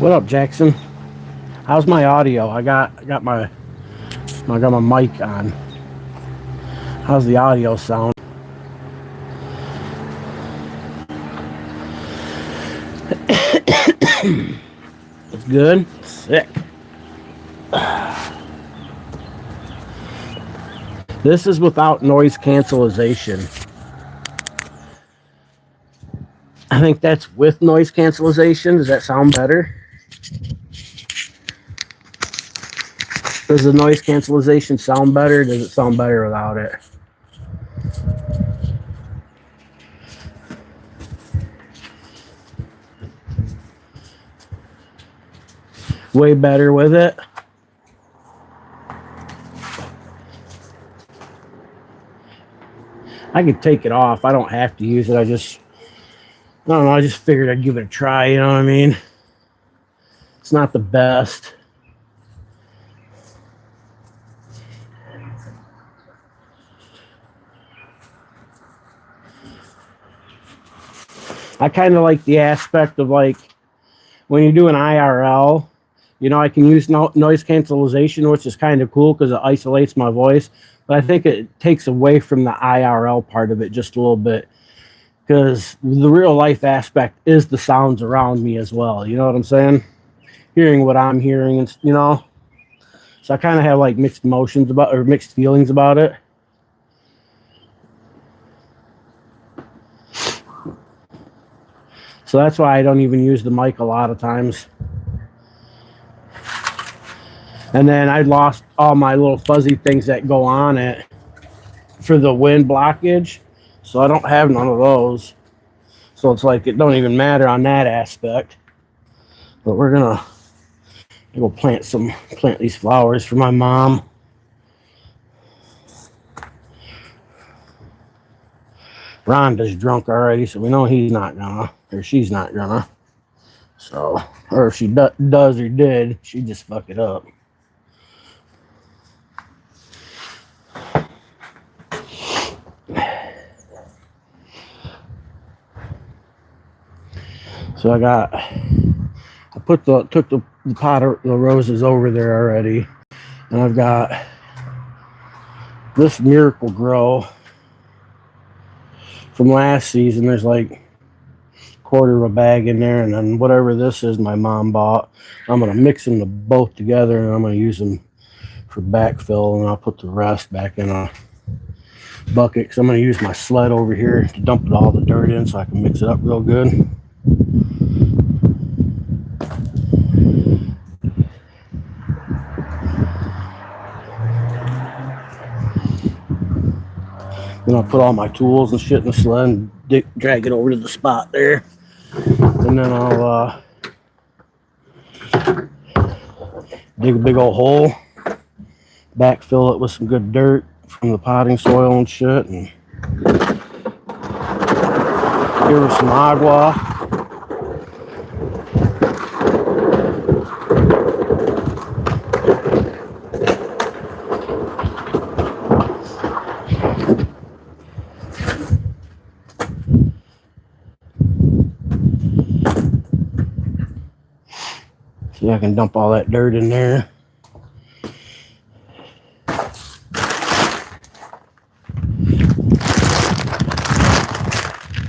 What up, Jackson? How's my audio? I got my mic on. How's the audio sound? It's good. Sick. This is without noise cancellation. I think that's with noise cancellation. Does that sound better? Does the noise cancellation sound better? Does it sound better without it? Way better with it. I could take it off. I don't have to use it. I don't know. I just figured I'd give it a try. You know what I mean? It's not the best. I kind of like the aspect of like when you do an IRL, you know, I can use noise cancellation, which is kind of cool because it isolates my voice. But I think it takes away from the IRL part of it just a little bit because the real life aspect is the sounds around me as well. You know what I'm saying? Hearing what I'm hearing, and you know, so I kind of have like mixed emotions about or mixed feelings about it. So that's why I don't even use the mic a lot of times. And then I lost all my little fuzzy things that go on it for the wind blockage. So I don't have none of those. So it's like it don't even matter on that aspect. But we're gonna go plant these flowers for my mom. Rhonda's drunk already, so we know he's not gonna, or she's not gonna. So, or if she does or did, she just fuck it up. So I took the pot of the roses over there already, and I've got this Miracle Grow from last season. There's like a quarter of a bag in there, and then whatever this is my mom bought, I'm gonna mix them both together, and I'm gonna use them for backfill, and I'll put the rest back in a bucket because I'm gonna use my sled over here to dump all the dirt in so I can mix it up real good. Then I'll put all my tools and shit in the sled and drag it over to the spot there. And then I'll dig a big old hole, backfill it with some good dirt from the potting soil and shit, and give her some agua. See, I can dump all that dirt in there.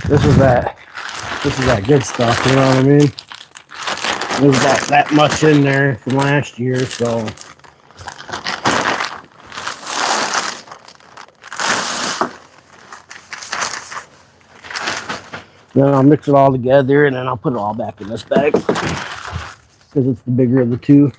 This is that good stuff, you know what I mean? There's about that much in there from last year, so then I'll mix it all together and then I'll put it all back in this bag because it's the bigger of the two.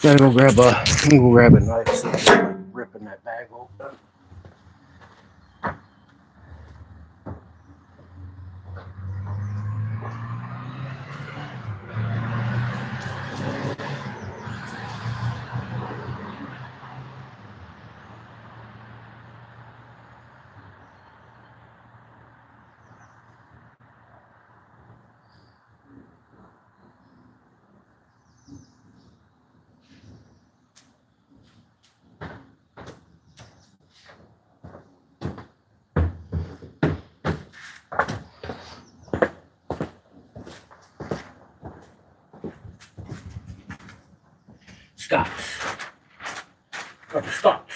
Gotta go grab a knife so I'm like ripping that bag open. Scots. Got the Scots.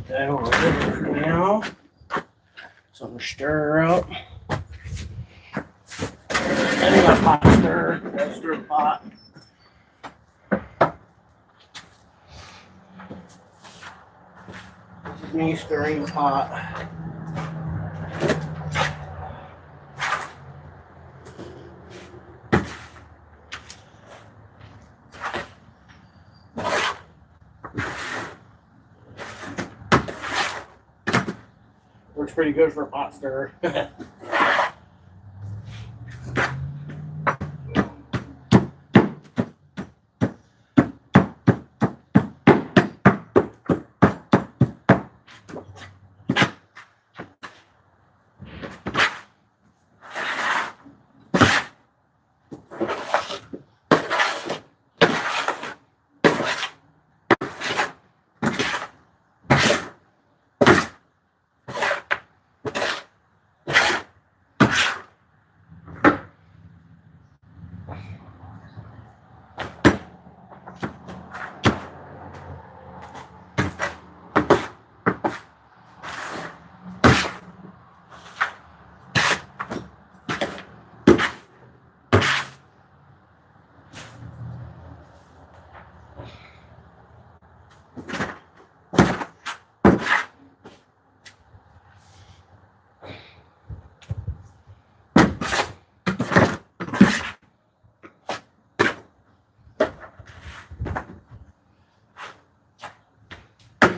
That over there for now. Something to stir up. And a pot stir. Gotta stir the pot. This is me stirring the pot. Works pretty good for a pot stirrer.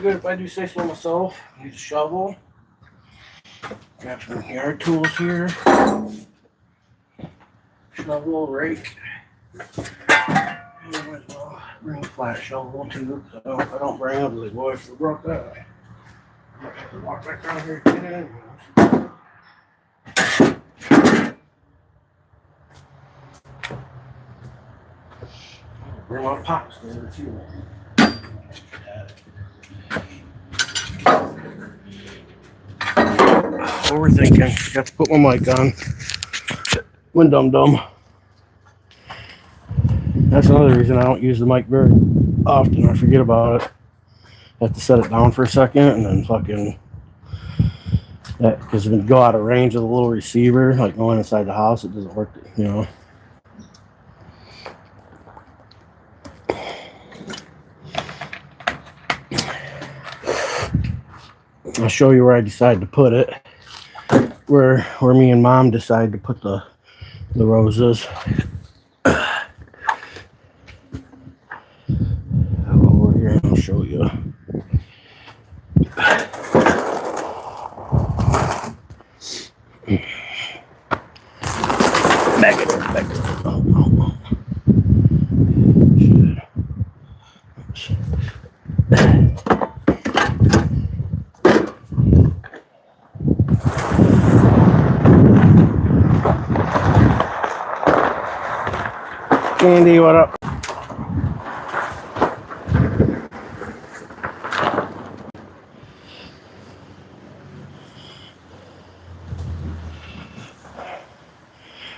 Good if I do say so myself. Use a shovel. Grab some yard tools here. Shovel, rake. And I might as well bring a flat shovel too. So I don't bring up the boy if we broke that. I might have to walk back around here and get in. Bring my pots there too. Overthinking. Got to put my mic on. When dum-dum. That's another reason I don't use the mic very often. I forget about it. I have to set it down for a second and then fucking that, because when you go out of range of the little receiver, like going inside the house, it doesn't work, you know. I'll show you where I decided to put it. Where me and Mom decided to put the roses. Over here, I'll show you. Back it. Oh. Andy, what up?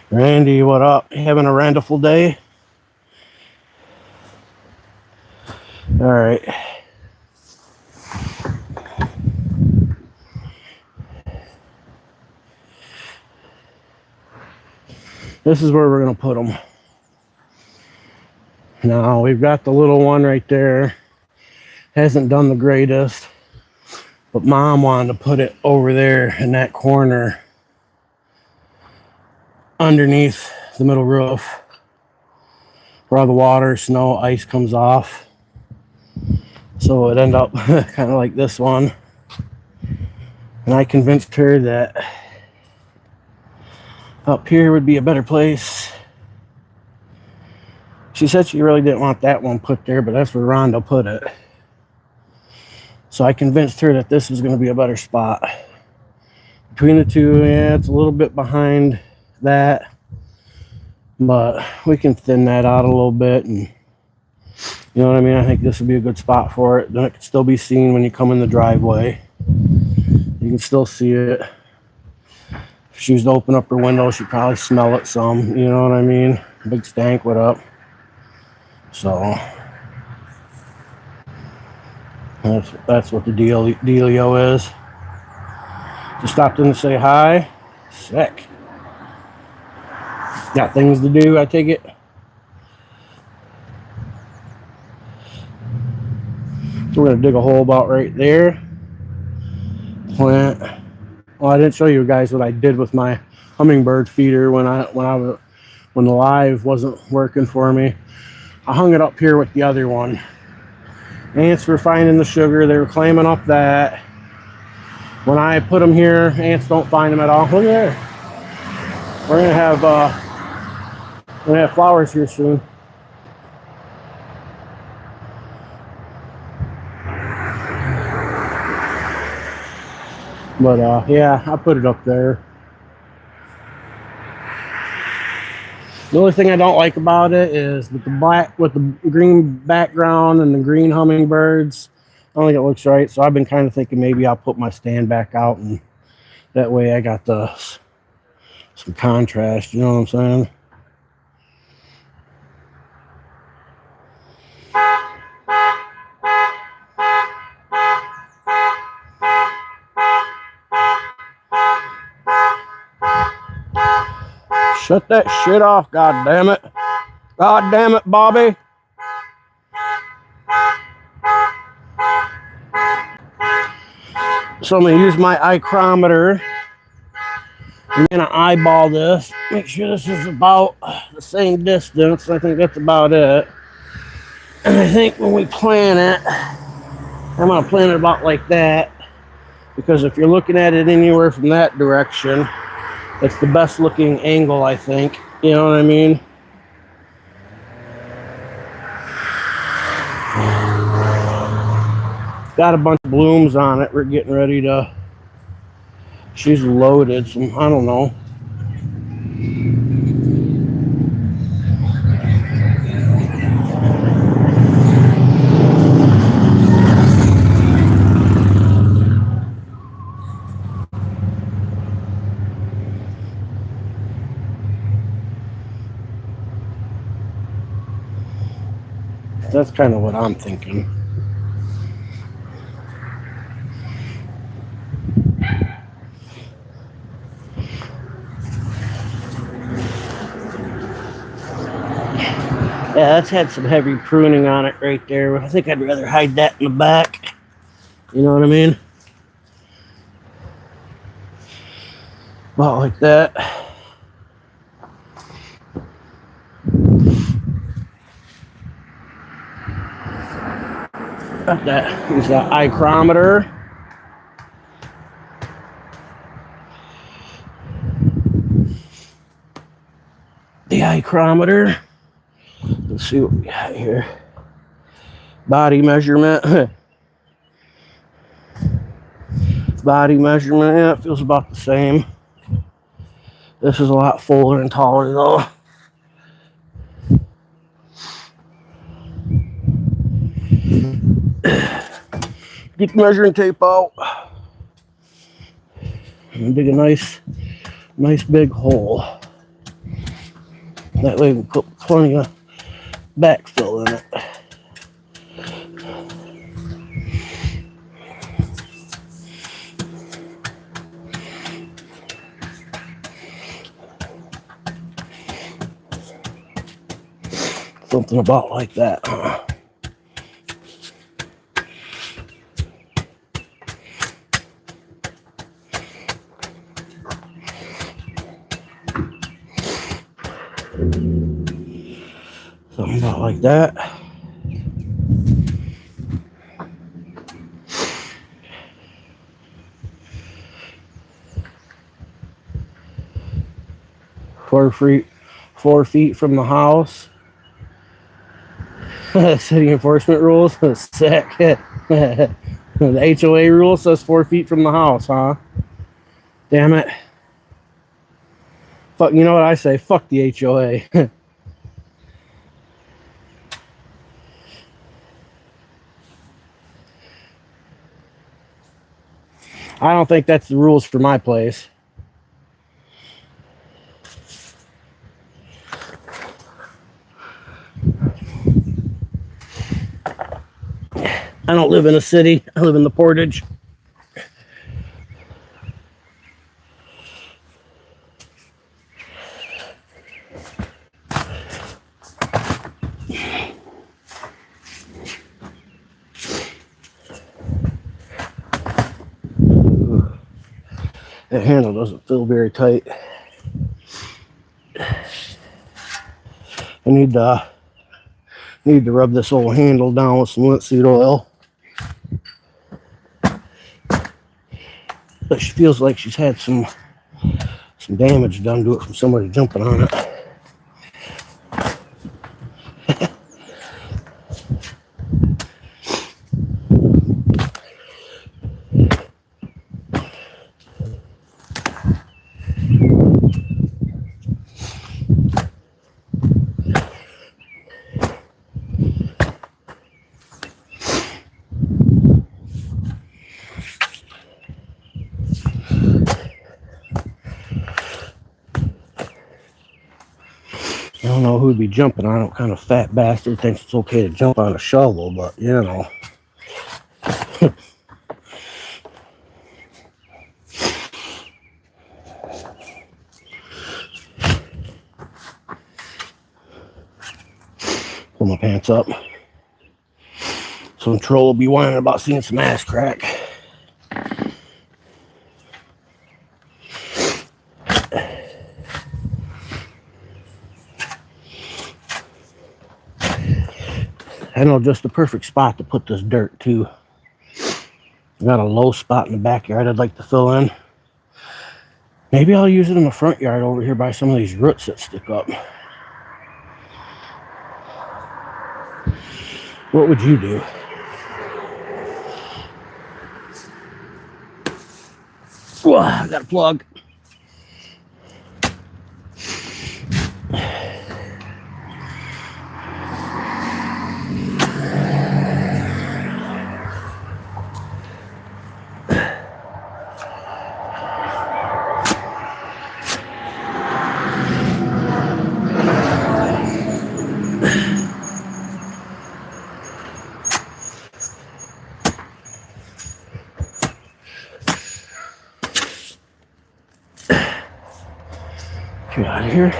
Randy, what up? You having a wonderful day? All right. This is where we're going to put them. Now, we've got the little one right there. Hasn't done the greatest. But Mom wanted to put it over there in that corner underneath the middle roof where all the water, snow, ice comes off. So it ended up kind of like this one. And I convinced her that up here would be a better place. She said she really didn't want that one put there, but that's where Rhonda put it. So I convinced her that this was going to be a better spot. Between the two, yeah, it's a little bit behind that, but we can thin that out a little bit, and you know what I mean? I think this would be a good spot for it. Then it can still be seen when you come in the driveway. You can still see it. If she was to open up her window, she'd probably smell it some, you know what I mean? Big stank went up. So that's what the dealio is. Just stopped in to say hi. Sick. Got things to do, I take it. So we're gonna dig a hole about right there. Plant. Well, I didn't show you guys what I did with my hummingbird feeder when the live wasn't working for me. I hung it up here with the other one. Ants were finding the sugar. They were claiming up that. When I put them here, ants don't find them at all. Look at there. We're gonna have flowers here soon. But yeah, I put it up there. The only thing I don't like about it is with the green background and the green hummingbirds, I don't think it looks right. So I've been kind of thinking maybe I'll put my stand back out, and that way I got some contrast, you know what I'm saying? Shut that shit off, god damn it. God damn it, Bobby. So I'm gonna use my micrometer. I'm gonna eyeball this. Make sure this is about the same distance. I think that's about it. And I think when we plant it, I'm gonna plant it about like that. Because if you're looking at it anywhere from that direction, it's the best looking angle, I think. You know what I mean? Got a bunch of blooms on it. We're getting ready to... She's loaded, so I don't know. That's kind of what I'm thinking. Yeah, that's had some heavy pruning on it right there. I think I'd rather hide that in the back. You know what I mean? About like that. Got that. Use that micrometer. The micrometer. Let's see what we got here. Body measurement. Body measurement. Yeah, it feels about the same. This is a lot fuller and taller though. Get the measuring tape out. And dig a nice big hole. That way we can put plenty of backfill in it. Something about like that. Something about like that. Four feet from the house. City enforcement rules. Sick. The HOA rule says 4 feet from the house, huh? Damn it. Fuck, you know what I say? Fuck the HOA. I don't think that's the rules for my place. I don't live in a city. I live in the Portage. That handle doesn't feel very tight. I need to rub this old handle down with some linseed oil. But she feels like she's had some damage done to it from somebody jumping on it. I don't know who'd be jumping on it. What kind of fat bastard thinks it's okay to jump on a shovel, but you know. Pull my pants up. Some troll will be whining about seeing some ass crack. I know just the perfect spot to put this dirt too. I got a low spot in the backyard I'd like to fill in. Maybe I'll use it in the front yard over here by some of these roots that stick up. What would you do? Whoa, I got a plug. Get out of here.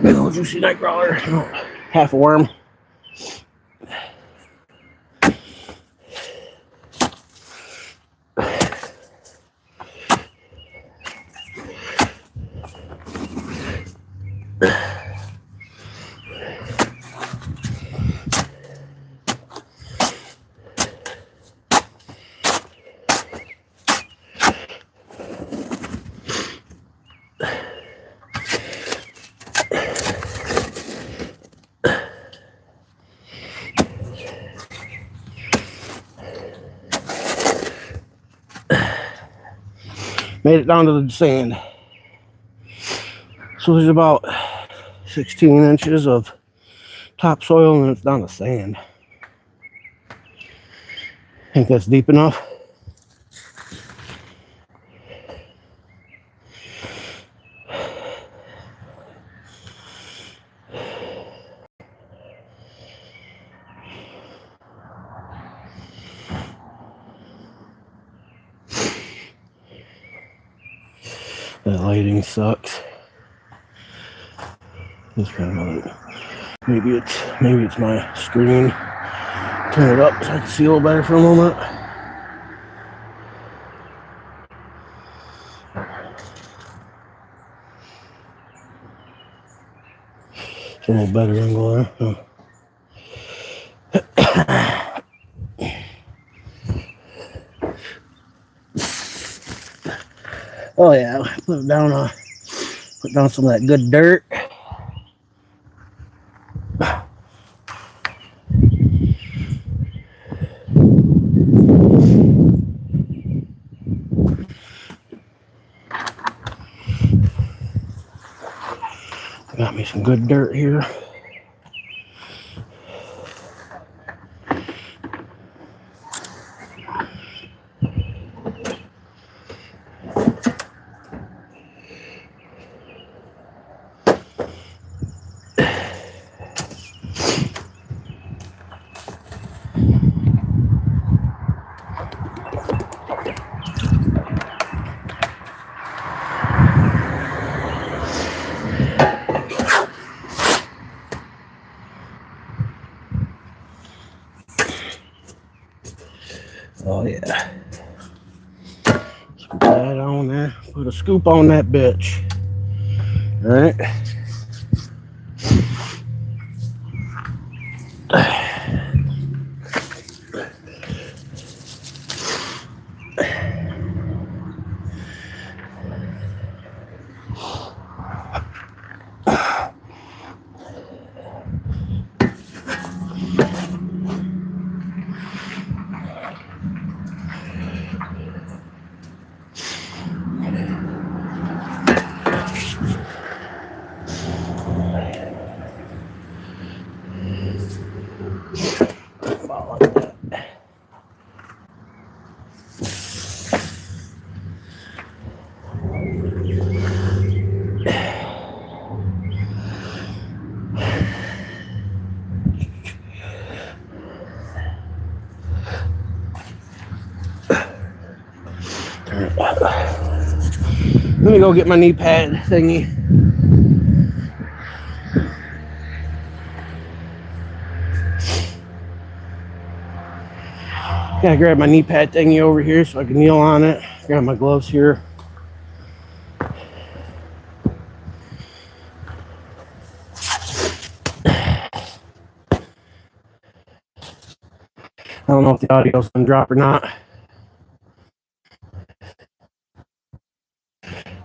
Big old juicy night crawler. Half a worm. Made it down to the sand. So there's about 16 inches of topsoil and it's down to sand. Think that's deep enough? That lighting sucks. Just kind of like, maybe it's my screen. Turn it up so I can see a little better for a moment. It's a little better angle there. Oh yeah, put down some of that good dirt. Got me some good dirt here. Oh yeah. Scoop that on there. Put a scoop on that bitch. All right. Let me go get my knee pad thingy. Gotta grab my knee pad thingy over here so I can kneel on it. Grab my gloves here. I don't know if the audio's gonna drop or not.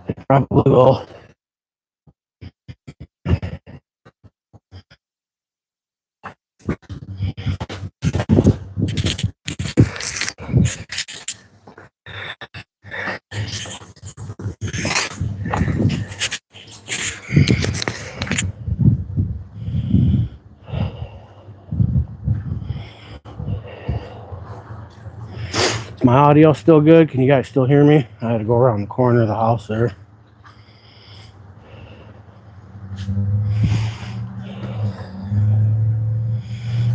It probably will. Is my audio still good? Can you guys still hear me? I had to go around the corner of the house there.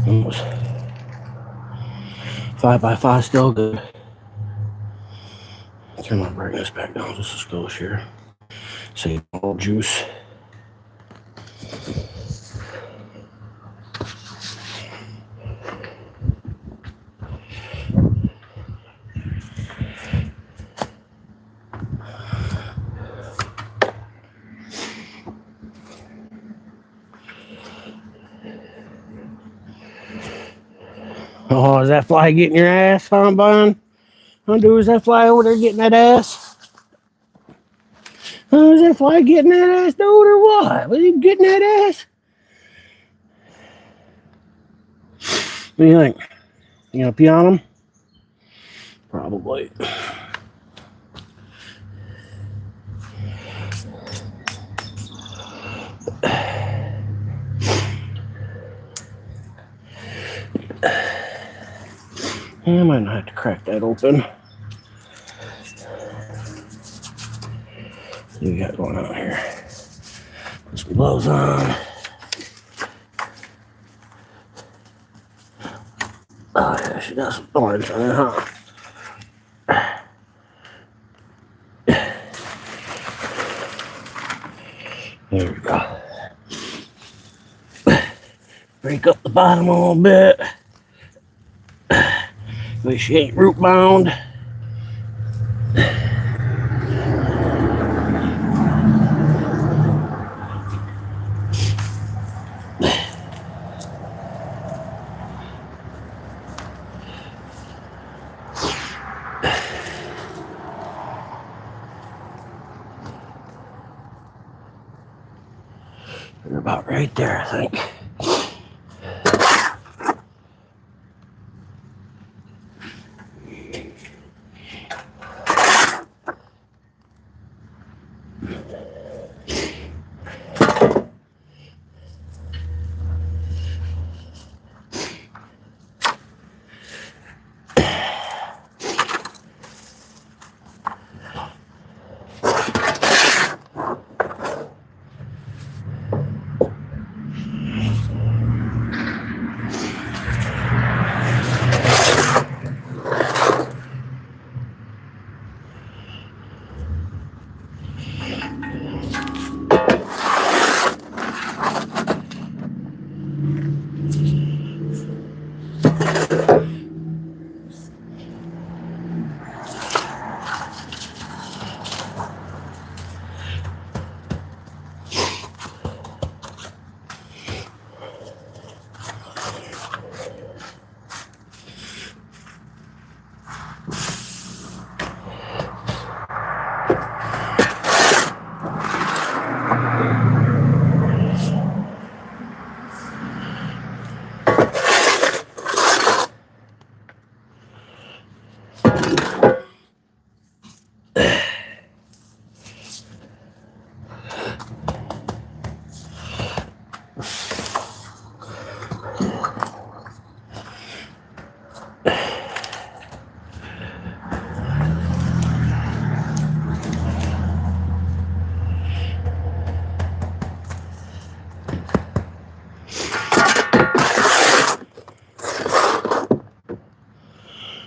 Almost 5x5 still good. Turn my brightness back down just a skosh here. Save a little juice. Oh, is that fly getting your ass, huh, Bun? Huh, dude, is that fly over there getting that ass? Huh, is that fly getting that ass, dude, or what? Was he getting that ass? What do you think? You gonna pee on him? Probably. I might not have to crack that open. What do we got going on here? Put some gloves on. Oh yeah, she got some thorns on it, huh? There we go. Break up the bottom a little bit. Make sure she ain't root bound. They're about right there, I think.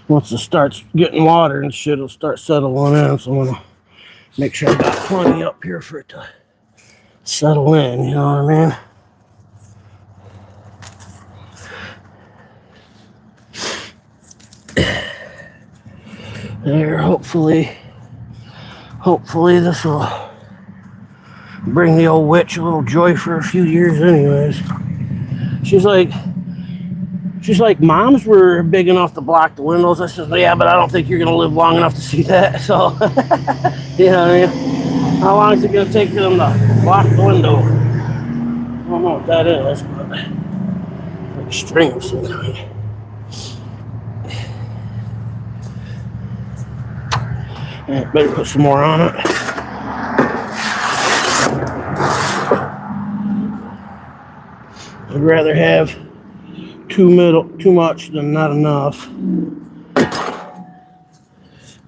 Once it starts getting water and shit, it'll start settling in. So I'm gonna make sure I got plenty up here for it to settle in, you know what I mean? There, hopefully this will bring the old witch a little joy for a few years anyways. She's like, moms were big enough to block the windows. I said, yeah, but I don't think you're going to live long enough to see that. So, you know what I mean? How long is it going to take for them to block the window? I don't know what that is, but like string of some kind. Right, better put some more on it. I'd rather have too much than not enough.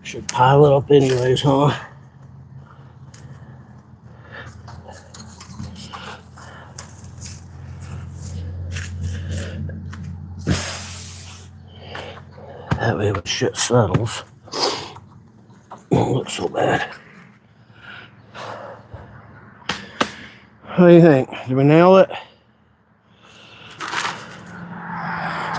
Should pile it up anyways, huh? That way when shit settles, it won't look so bad. What do you think? Did we nail it?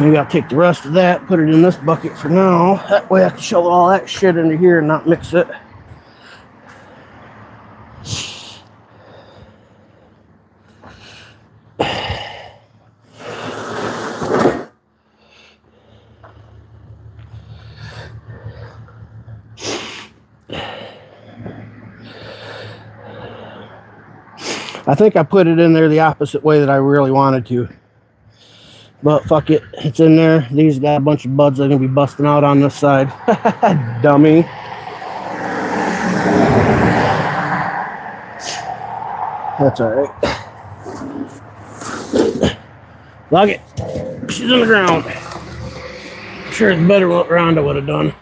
Maybe I'll take the rest of that, put it in this bucket for now. That way I can shovel all that shit into here and not mix it. I think I put it in there the opposite way that I really wanted to. But fuck it, it's in there. These got a bunch of buds that are going to be busting out on this side. Dummy. That's alright. Look it. She's on the ground. I'm sure it's better what Rhonda would have done.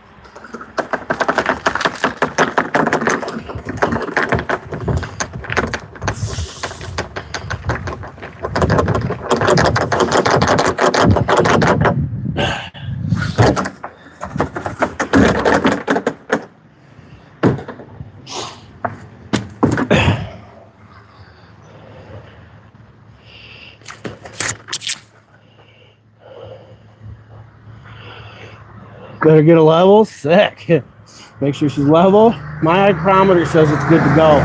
Better get a level. Sick. Make sure she's level. My micrometer says it's good to go.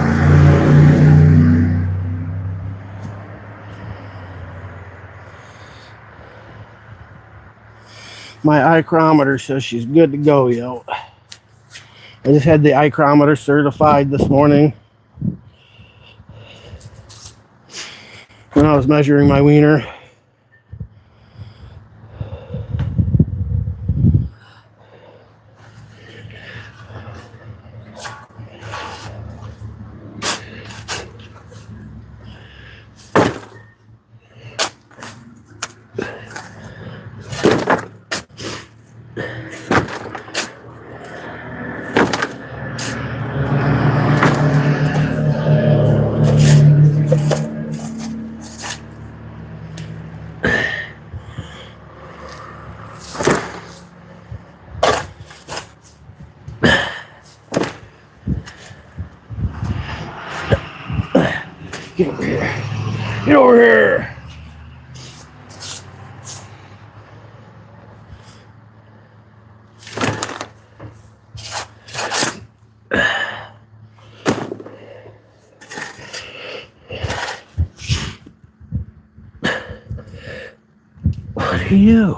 My micrometer says she's good to go, yo. I just had the micrometer certified this morning. when I was measuring my wiener. Get over here. Get over here. What are you?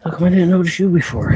How come I didn't notice you before?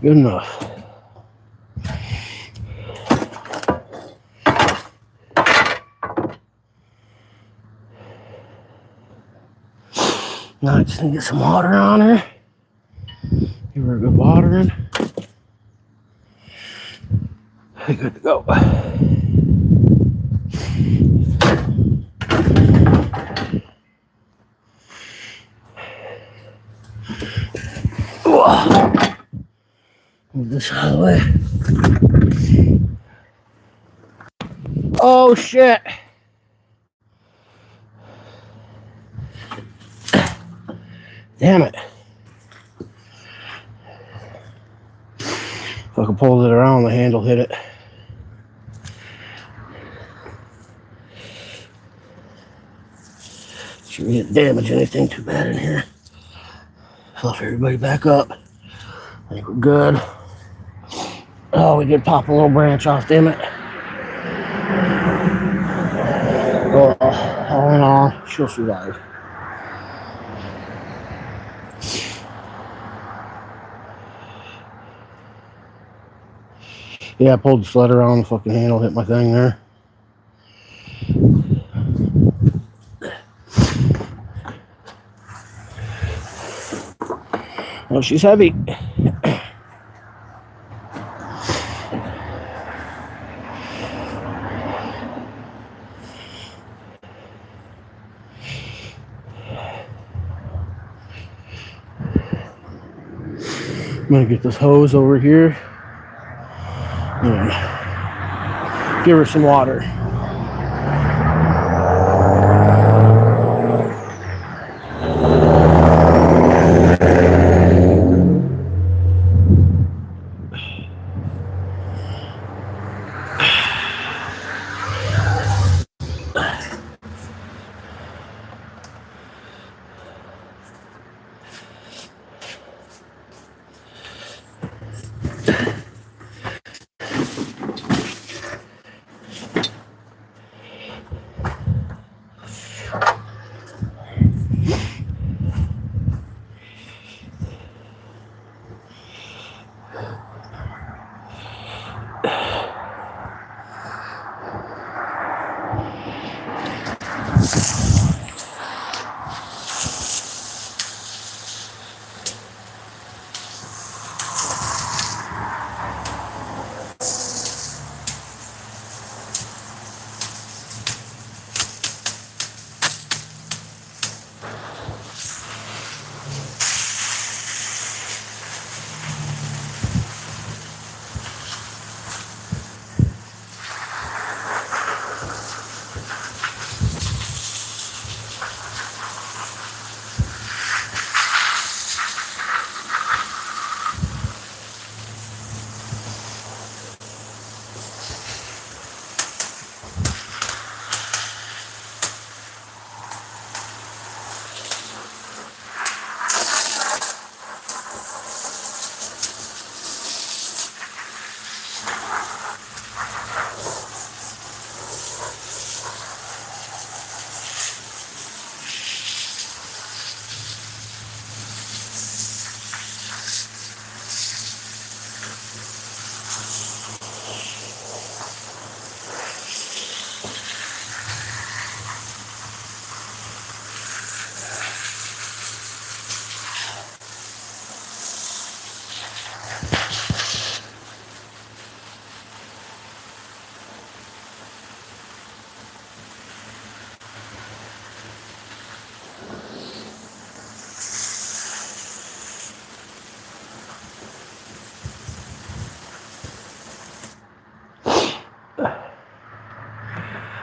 Good enough. Now I just need to get some water on her. Give her a good watering. Good to go. Move this out of the way. Oh shit. Damn it. If I could pull it around, the handle hit it. Shouldn't damage anything too bad in here. Fluff everybody back up. I think we're good. Oh, we did pop a little branch off, damn it. Oh, all in all, she'll survive. Yeah, I pulled the sled around, the fucking handle hit my thing there. Oh, she's heavy. I'm gonna get this hose over here and give her some water.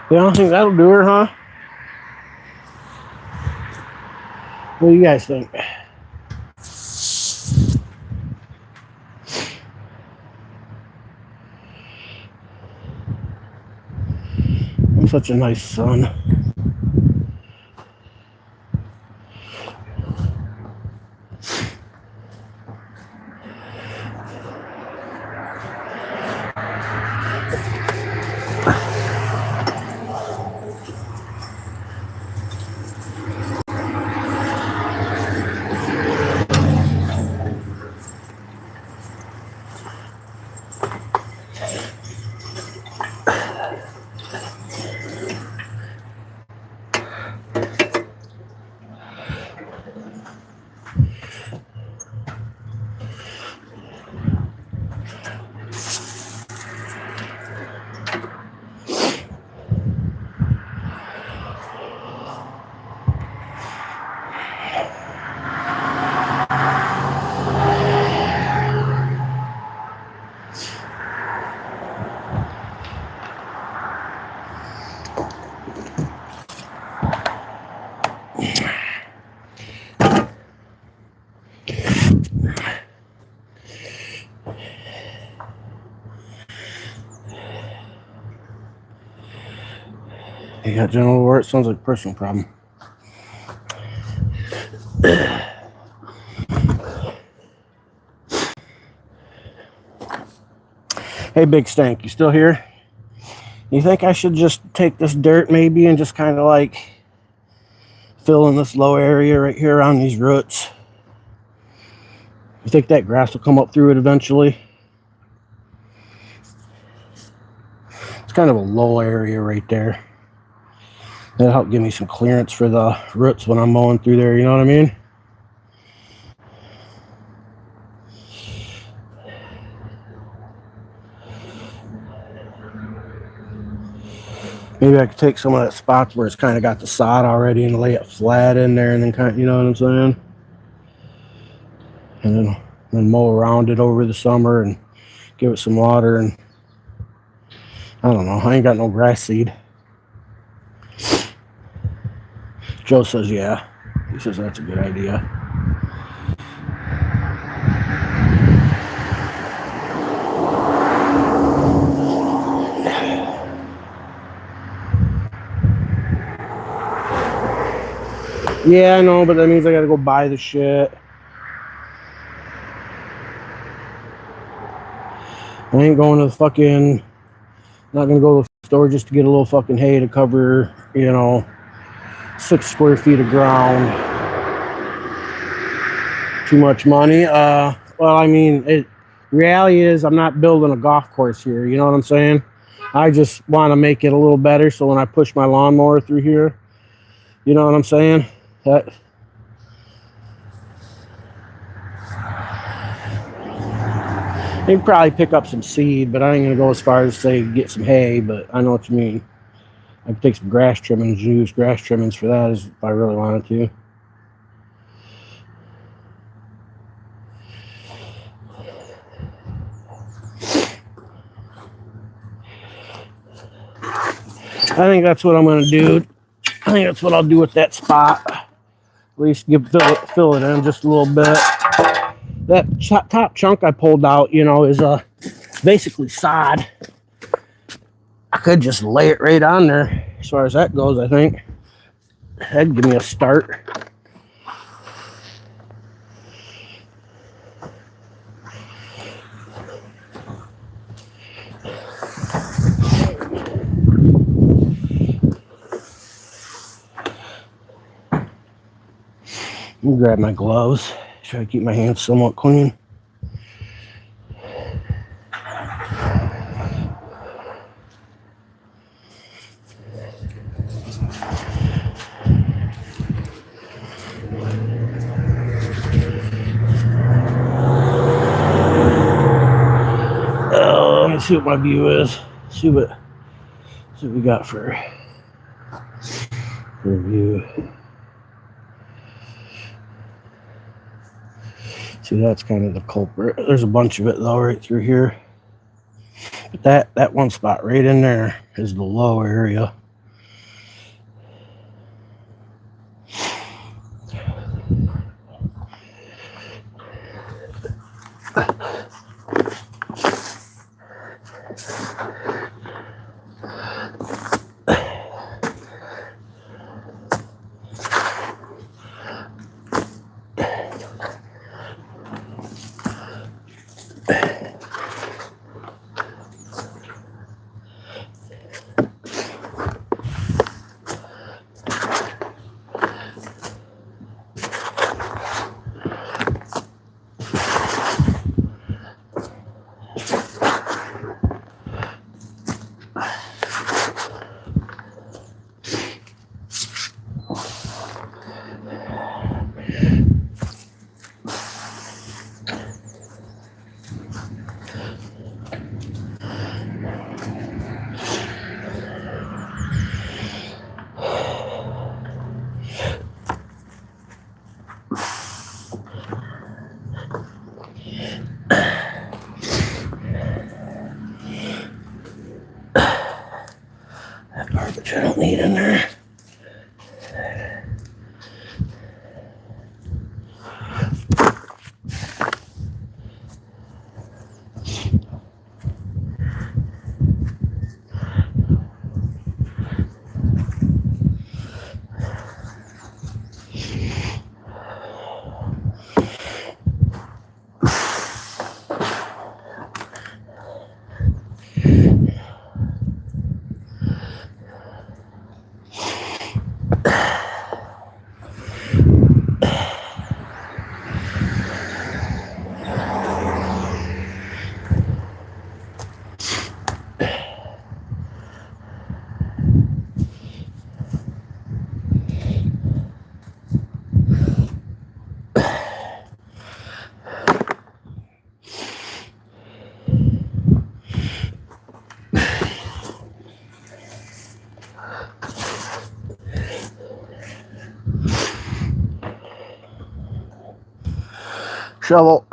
You don't think that'll do her, huh? What do you guys think? I'm such a nice son. You got general work? Sounds like a personal problem. Hey, Big Stank, you still here? You think I should just take this dirt maybe and just kind of like fill in this low area right here around these roots? You think that grass will come up through it eventually? It's kind of a low area right there. That'll help give me some clearance for the roots when I'm mowing through there, you know what I mean? Maybe I could take some of that spots where it's kind of got the sod already and lay it flat in there and then kind of, you know what I'm saying? And then mow around it over the summer and give it some water. And I don't know, I ain't got no grass seed. Joe says, yeah. He says that's a good idea. Yeah, I know, but that means I gotta go buy the shit. I ain't going to the fucking, not gonna go to the store just to get a little fucking hay to cover, you know, 6 square feet of ground. Too much money. Well, I mean, reality is I'm not building a golf course here, you know what I'm saying? I just want to make it a little better so when I push my lawnmower through here, You know what I'm saying? That you can probably pick up some seed, but I ain't gonna go as far as say get some hay. But I know what you mean. I could take some grass trimmings, use grass trimmings for that if I really wanted to. I think that's what I'm gonna do. I think that's what I'll do with that spot. At least fill it in just a little bit. That top chunk I pulled out, you know, is basically sod. I could just lay it right on there. As far as that goes, I think that'd give me a start. Let me grab my gloves. Try to keep my hands somewhat clean. Let me see what my view is. See what we got for view. See, that's kind of the culprit. There's a bunch of it though right through here. But that one spot right in there is the low area. That garbage I don't need in there. Shovel.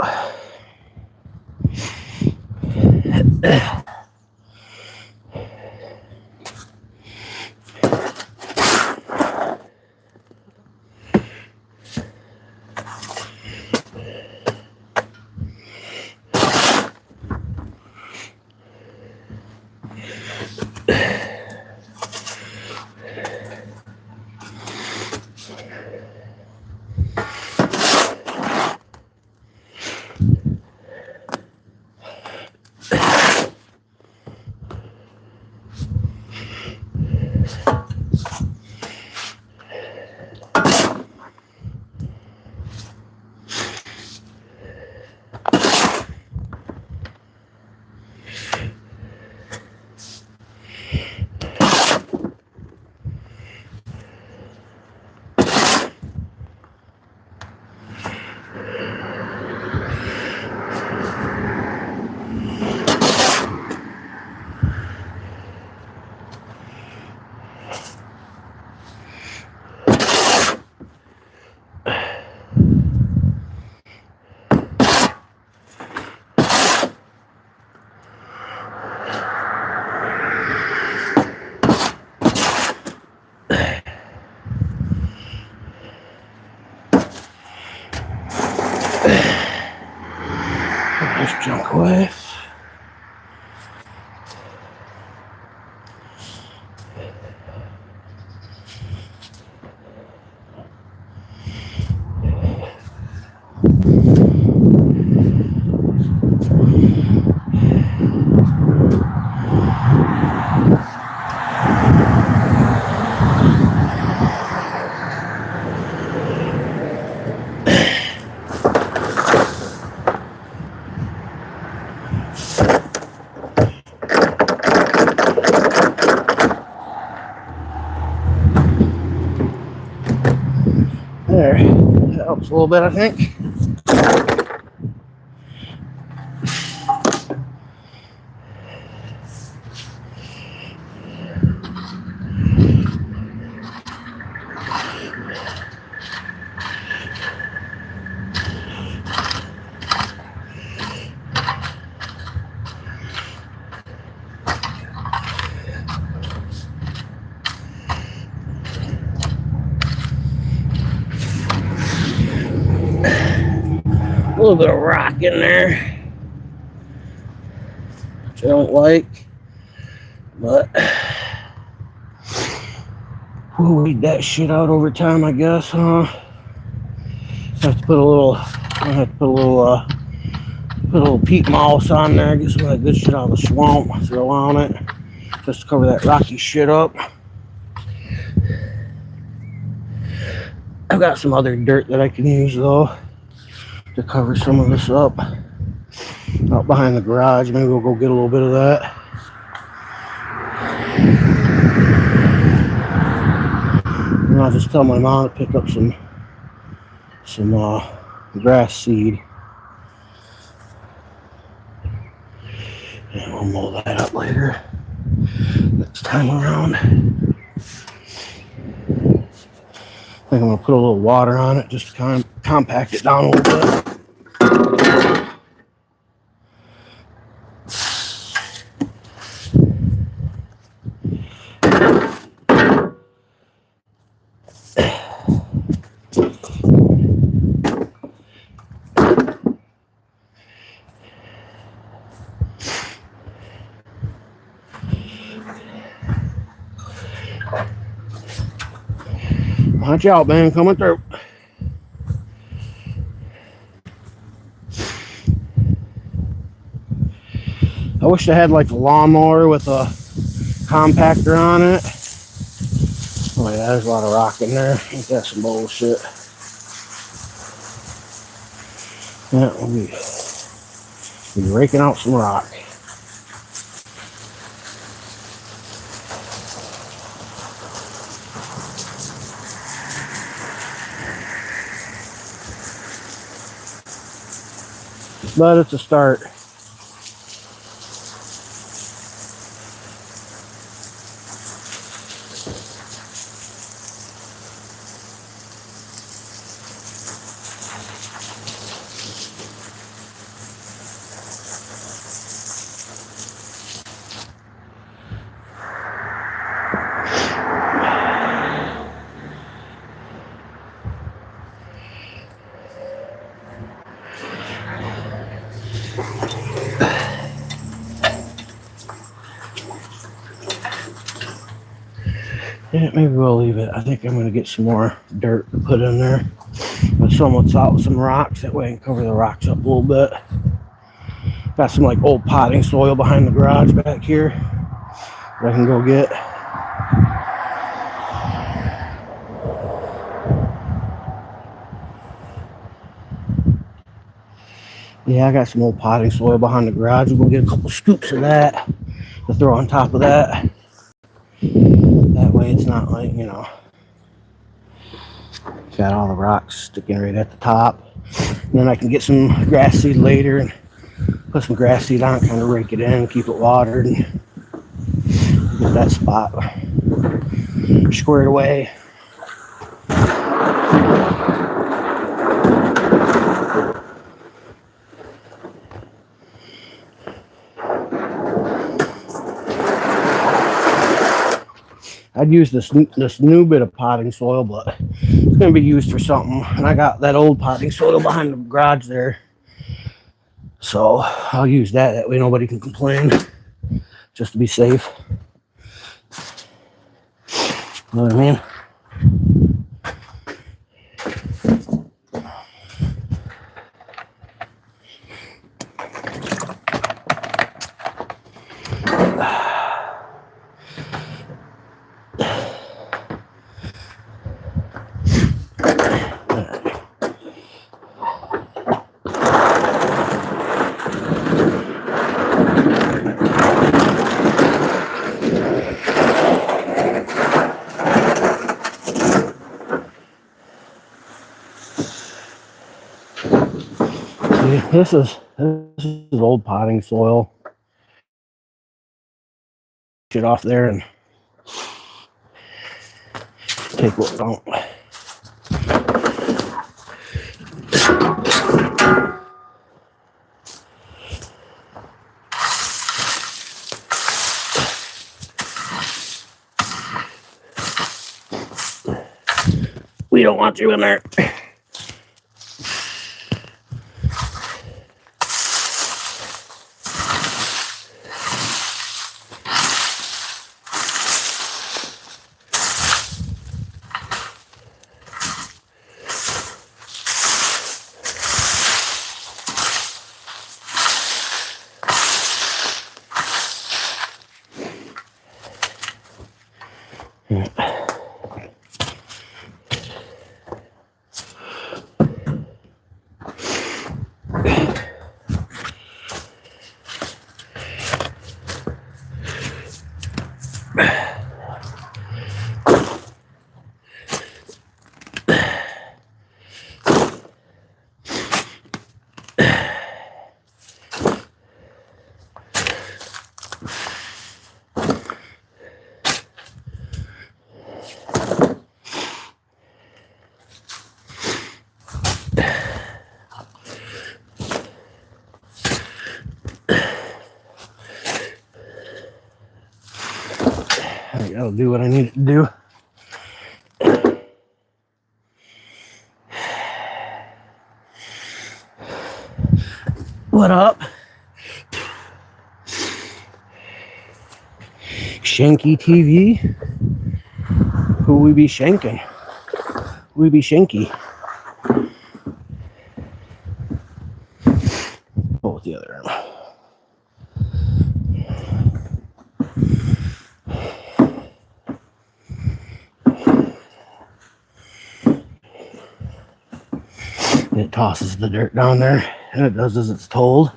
with. There, that helps a little bit, I think. A little bit of rock in there, which I don't like, but we'll weed that shit out over time, I guess, huh? Have to put a little, I have to put a little peat moss on there, get some of that good shit out of the swamp, throw on it, just to cover that rocky shit up. I've got some other dirt that I can use though to cover some of this up. Out behind the garage, maybe we'll go get a little bit of that. And I'll just tell my mom to pick up some grass seed. And we'll mow that up later, next time around. I think I'm gonna put a little water on it just to kind of compact it down a little bit. Watch out, man, coming through. I wish I had like a lawnmower with a compactor on it. Oh yeah, there's a lot of rock in there. Ain't that some bullshit? Yeah, we'll be raking out some rock. But it's a start. Yeah, maybe we'll leave it. I think I'm going to get some more dirt to put in there. But someone's out with some rocks. That way I can cover the rocks up a little bit. Got some like old potting soil behind the garage back here that I can go get. Yeah, I got some old potting soil behind the garage. We'll go get a couple scoops of that to throw on top of that. That way it's not like, you know, got all the rocks sticking right at the top. And then I can get some grass seed later and put some grass seed on, kind of rake it in, keep it watered, and get that spot squared away. I'd use this new bit of potting soil, but it's going to be used for something. And I got that old potting soil behind the garage there So I'll use that. That way nobody can complain, just to be safe. You know what I mean? This is old potting soil. Shit off there and take what don't. We don't want you in there. I'll do what I need to do. What up? Shanky TV? Who we be shanking? We be shanky. Pull with the other arm. It tosses the dirt down there, and it does as it's told.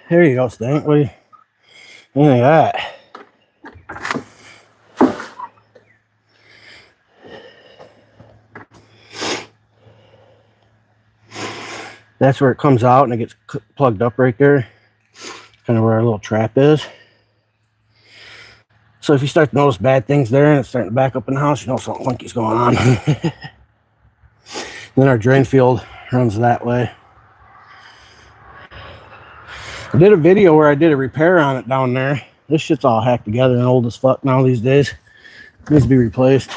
There you go, Stank. What do you think of that? That's where it comes out and it gets plugged up right there. Kind of where our little trap is. So if you start to notice bad things there and it's starting to back up in the house, you know something funky's going on. Then our drain field runs that way. I did a video where I did a repair on it down there. This shit's all hacked together and old as fuck now these days. It needs to be replaced.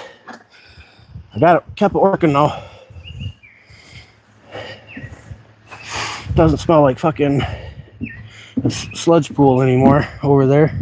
I got it, kept it working though. It doesn't smell like fucking a sludge pool anymore over there.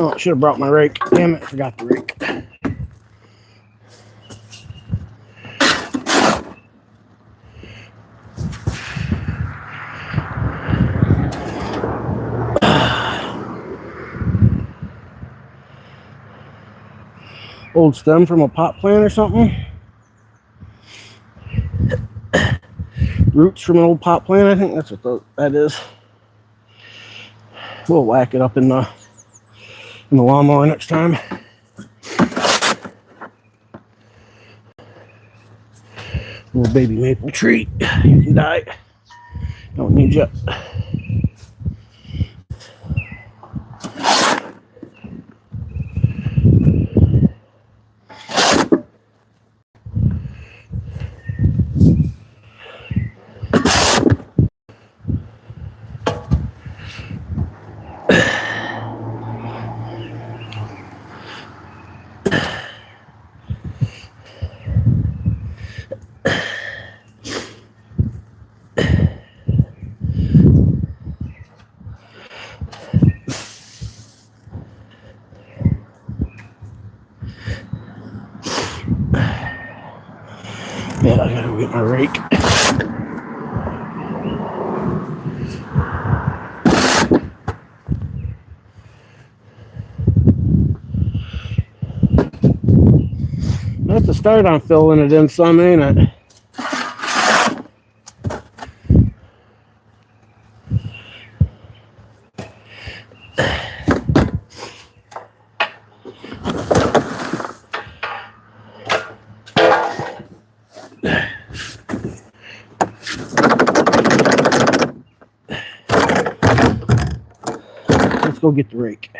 Oh, I should have brought my rake. Damn it, I forgot the rake. Old stem from a pot plant or something. Roots from an old pot plant, I think that's what that is. We'll whack it up in the lawnmower next time. Little baby maple tree. You can die. Don't need you. Yeah, I gotta get my rake. I have to start on filling it in some, ain't it? Let's go get the rake.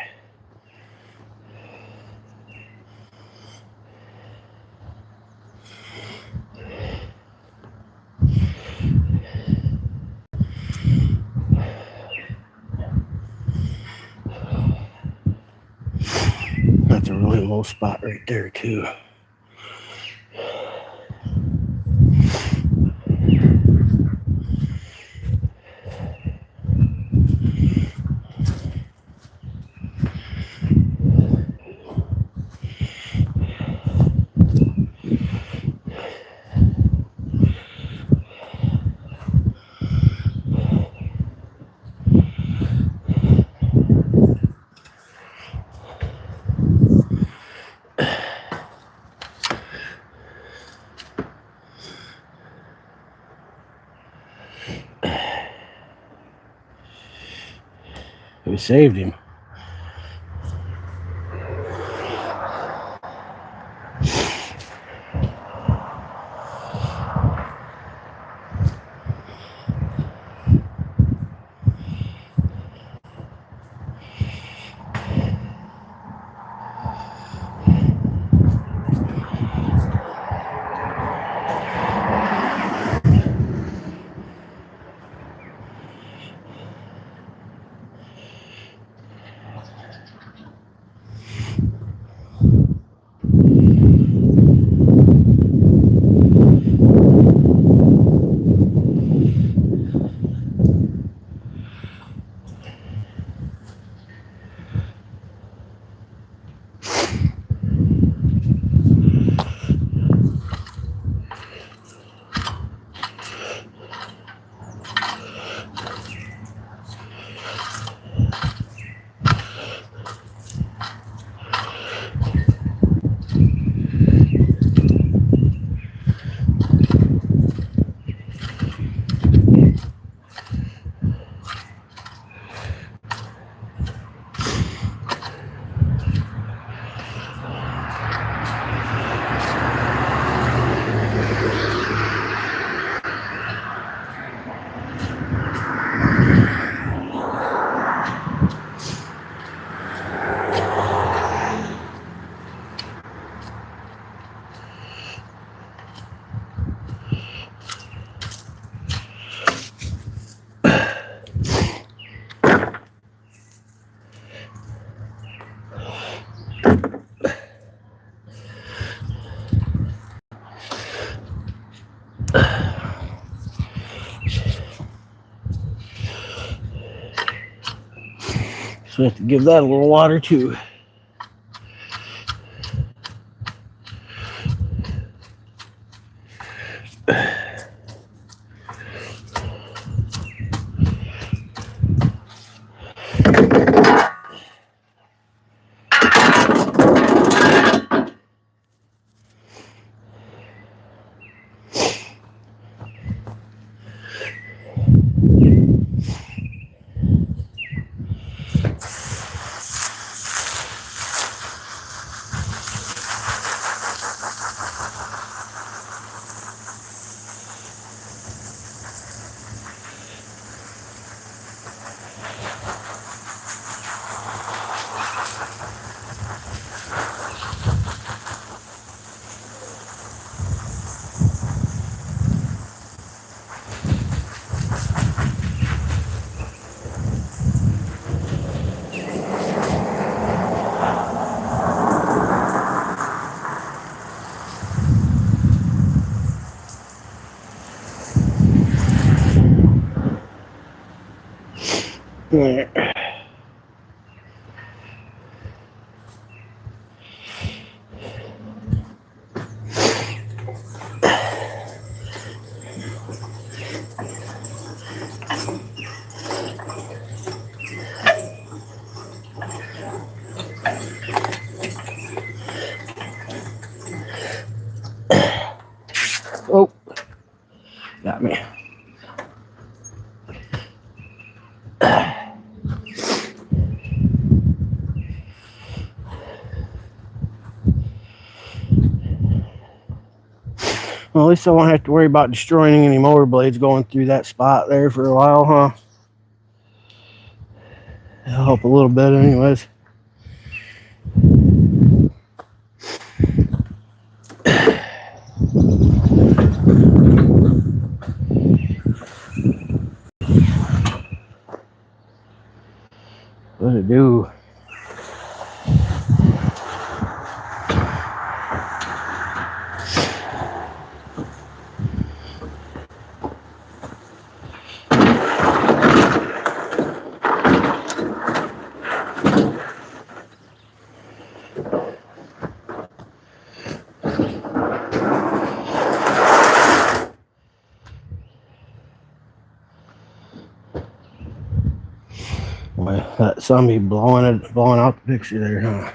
That's a really low spot right there, too. We saved him. So we have to give that a little water too. Oh, got me. Well, at least I won't have to worry about destroying any mower blades going through that spot there for a while, huh? It'll help a little bit anyways. What'd it do? Well, that sun be blowing out the picture there, huh?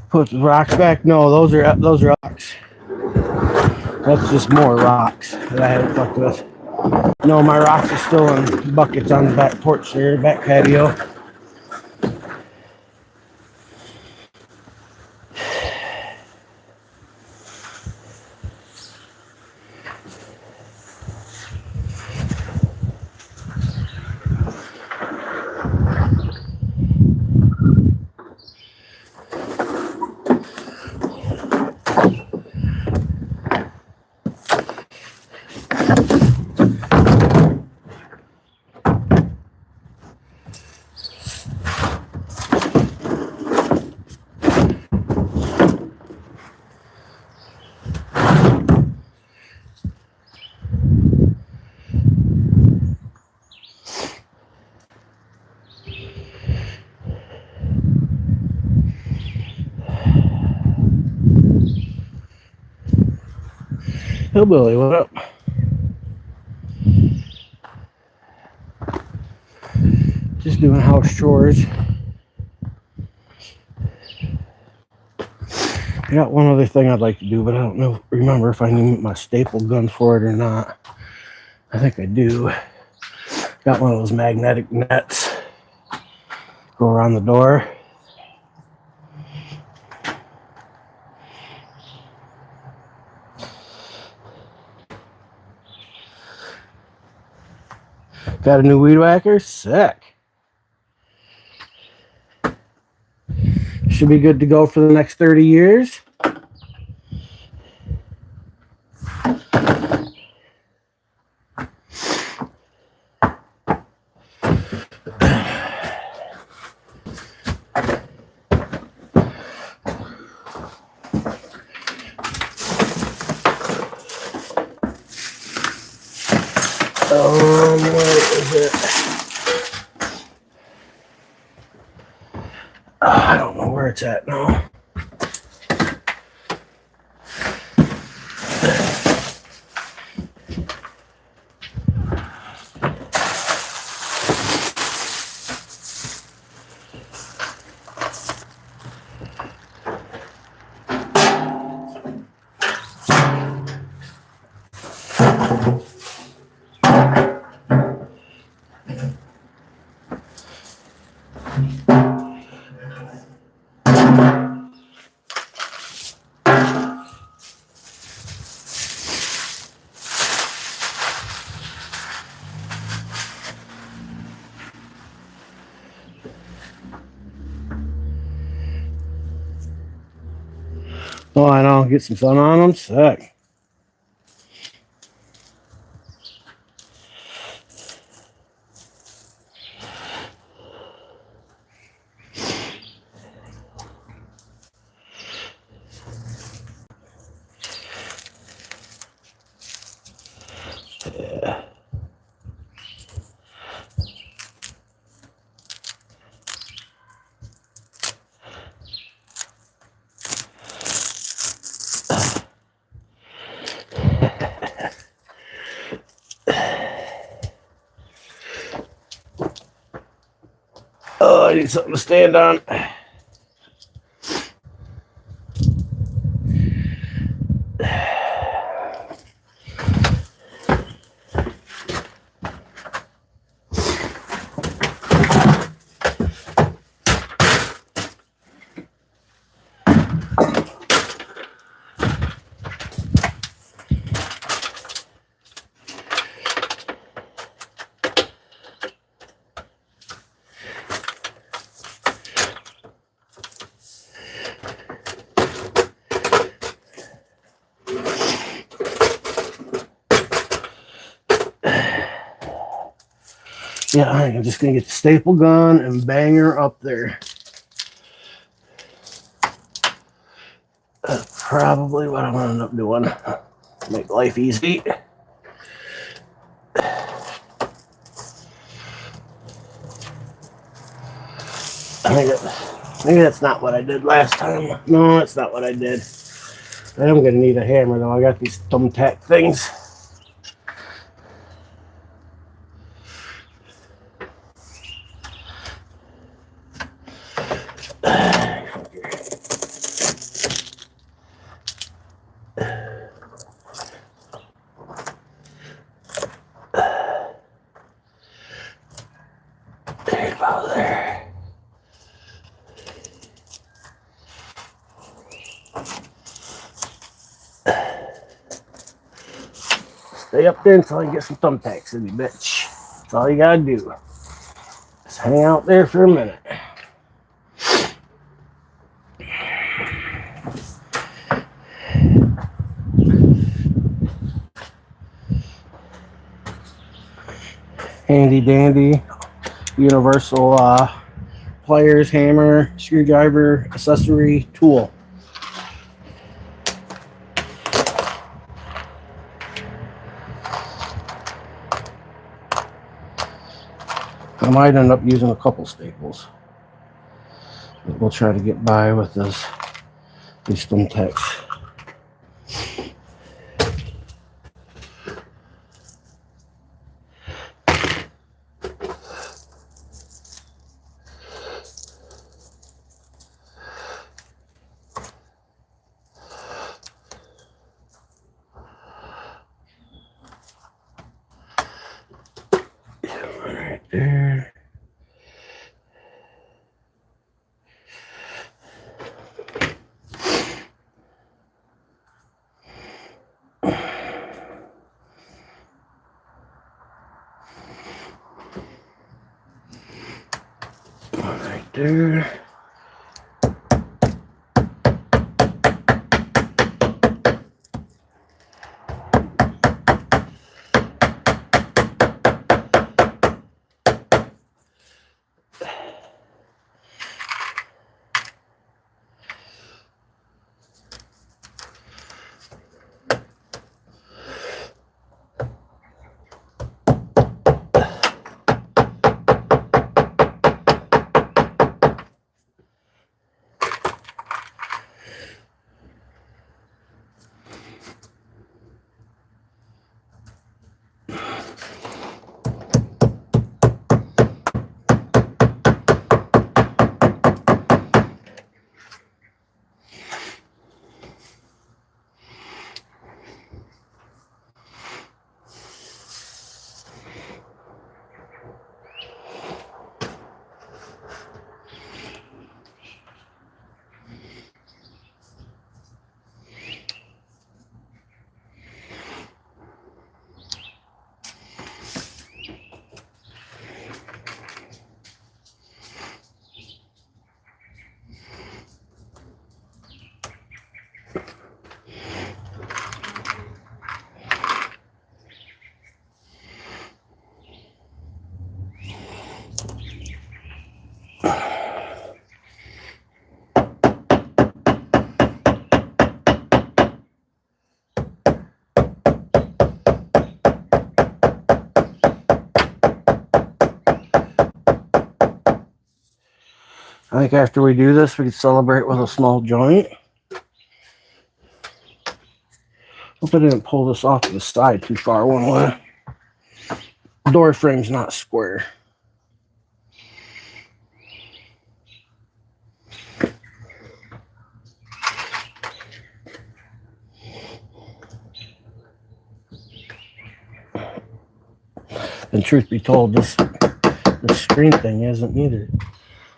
Put the rocks back? No, those are rocks. That's just more rocks that I haven't fucked with. No, my rocks are still in buckets on the back porch there, back patio. Hillbilly, what up? Just doing house chores. I got one other thing I'd like to do, but I don't remember if I need my staple gun for it or not. I think I do. Got one of those magnetic nets. Go around the door. Got a new weed whacker? Sick. Should be good to go for the next 30 years. Where is it? I don't know where it's at now. Oh, I know. Get some sun on them. Sick. Yeah. Oh, I need something to stand on. Yeah, I'm just gonna get the staple gun and bang her up there. That's probably what I'm gonna end up doing. Make life easy. Maybe that's not what I did last time. No, that's not what I did. I am gonna need a hammer though. I got these thumbtack things. There, about there. Stay up there until I get some thumbtacks in you, bitch. That's all you gotta do. Just hang out there for a minute. Handy dandy universal pliers, hammer, screwdriver, accessory, tool. I might end up using a couple staples, but we'll try to get by with these thumbtacks. Right there. Right there. think after we do this, we can celebrate with a small joint. Hope I didn't pull this off to the side too far one way. Door frame's not square. And truth be told, this screen thing isn't either.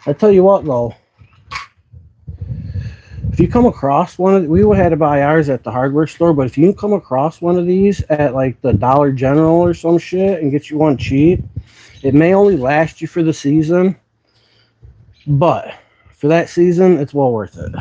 I tell you what though, if you come across one of, we had to buy ours at the hardware store, but if you come across one of these at like the Dollar General or some shit and get you one cheap, it may only last you for the season, but for that season, it's well worth it.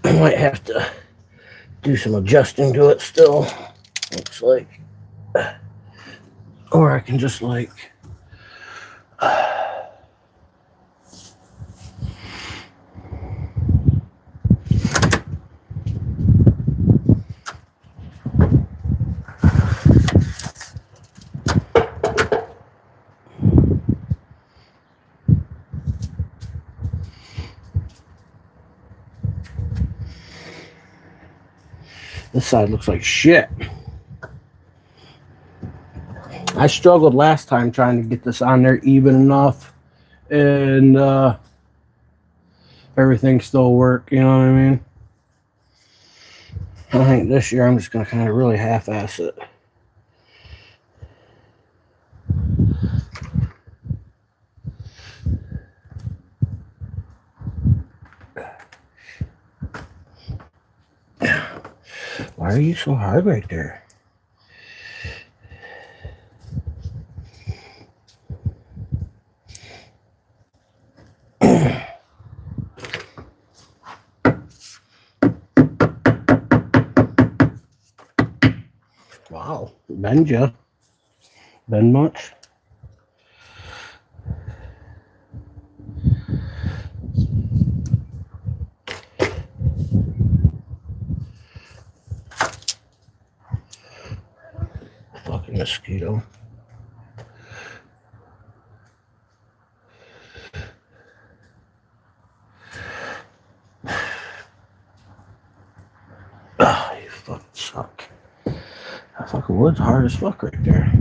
I might have to do some adjusting to it still, looks like. Or I can just like this side looks like shit. I struggled last time trying to get this on there even enough, and everything still worked, you know what I mean? I think this year I'm just going to kind of really half-ass it. Why are you so hard right there? Wow, bend ya? Bend much? Fucking mosquito. Ah, you fucking suck. That fucking wood's hard as fuck right there.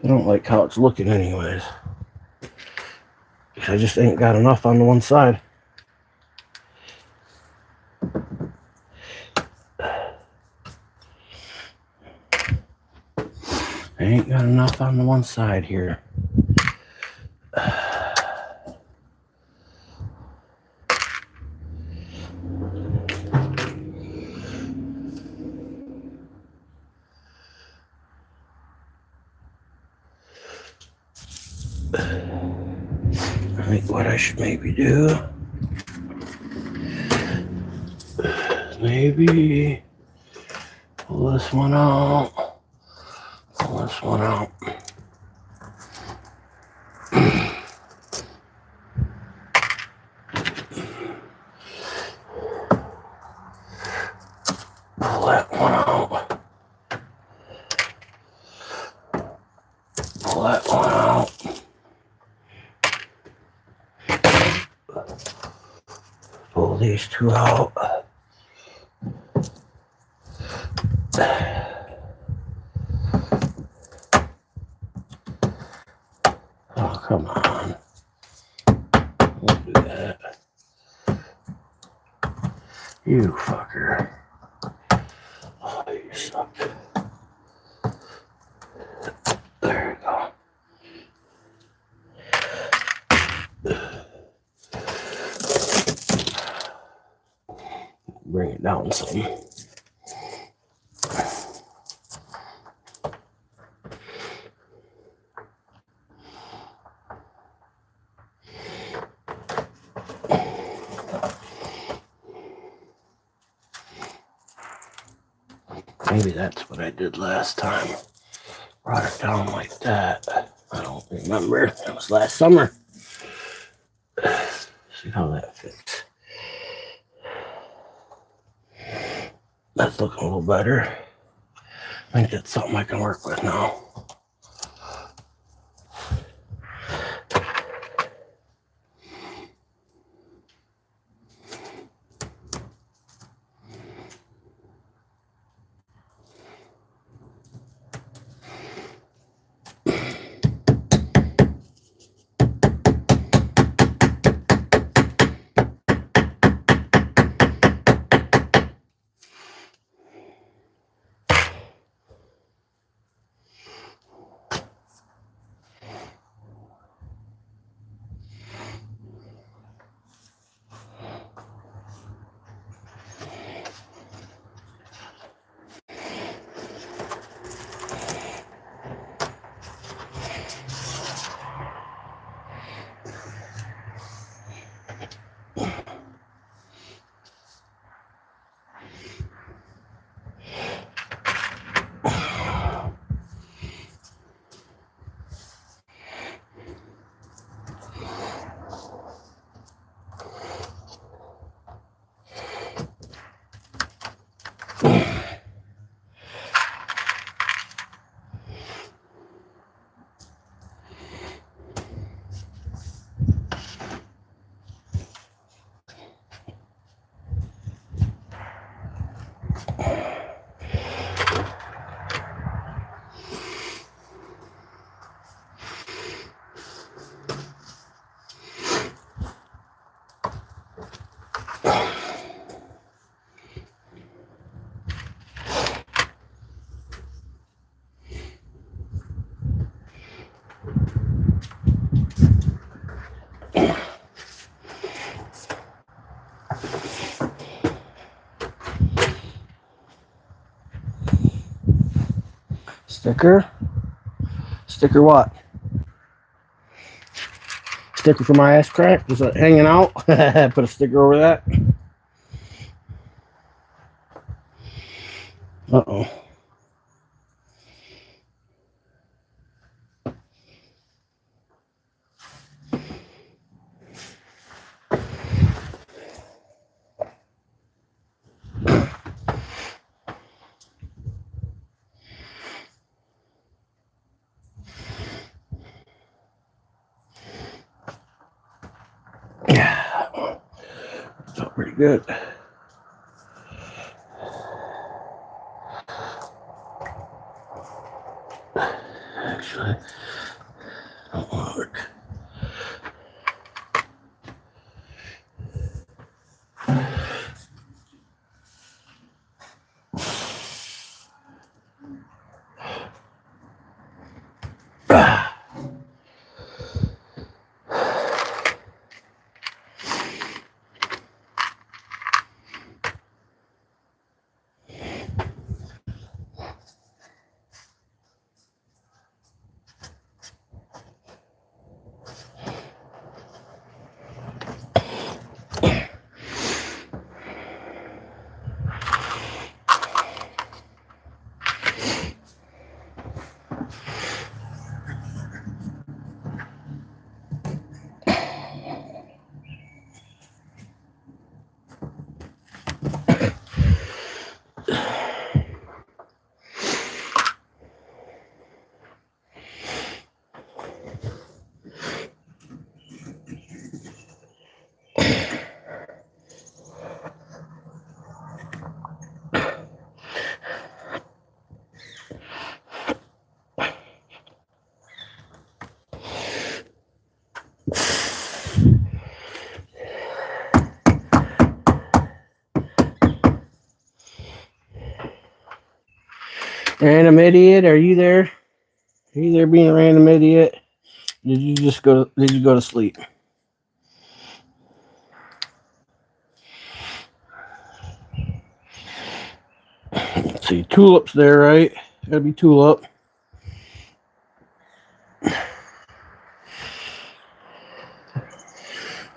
I don't like how it's looking anyways. I just ain't got enough on the one side. I ain't got enough on the one side here. I think what I should maybe do, maybe pull this one out, pull this one out. Pull that one out. these two out. Oh, come on. Don't do that. You fucker. Oh, you suck. There you go. Bring it down some. Maybe that's what I did last time. Brought it down like that. I don't remember. That was last summer. See how that fits. That's looking a little better. I think that's something I can work with now. Sticker? Sticker what? Sticker for my ass crack? Was it hanging out? Put a sticker over that. Uh-oh. Yeah, felt pretty good. Actually, I don't want to work. Random idiot, are you there? Are you there being a random idiot? Did you go to sleep? Let's see, Tulip's there, right? Gotta be Tulip.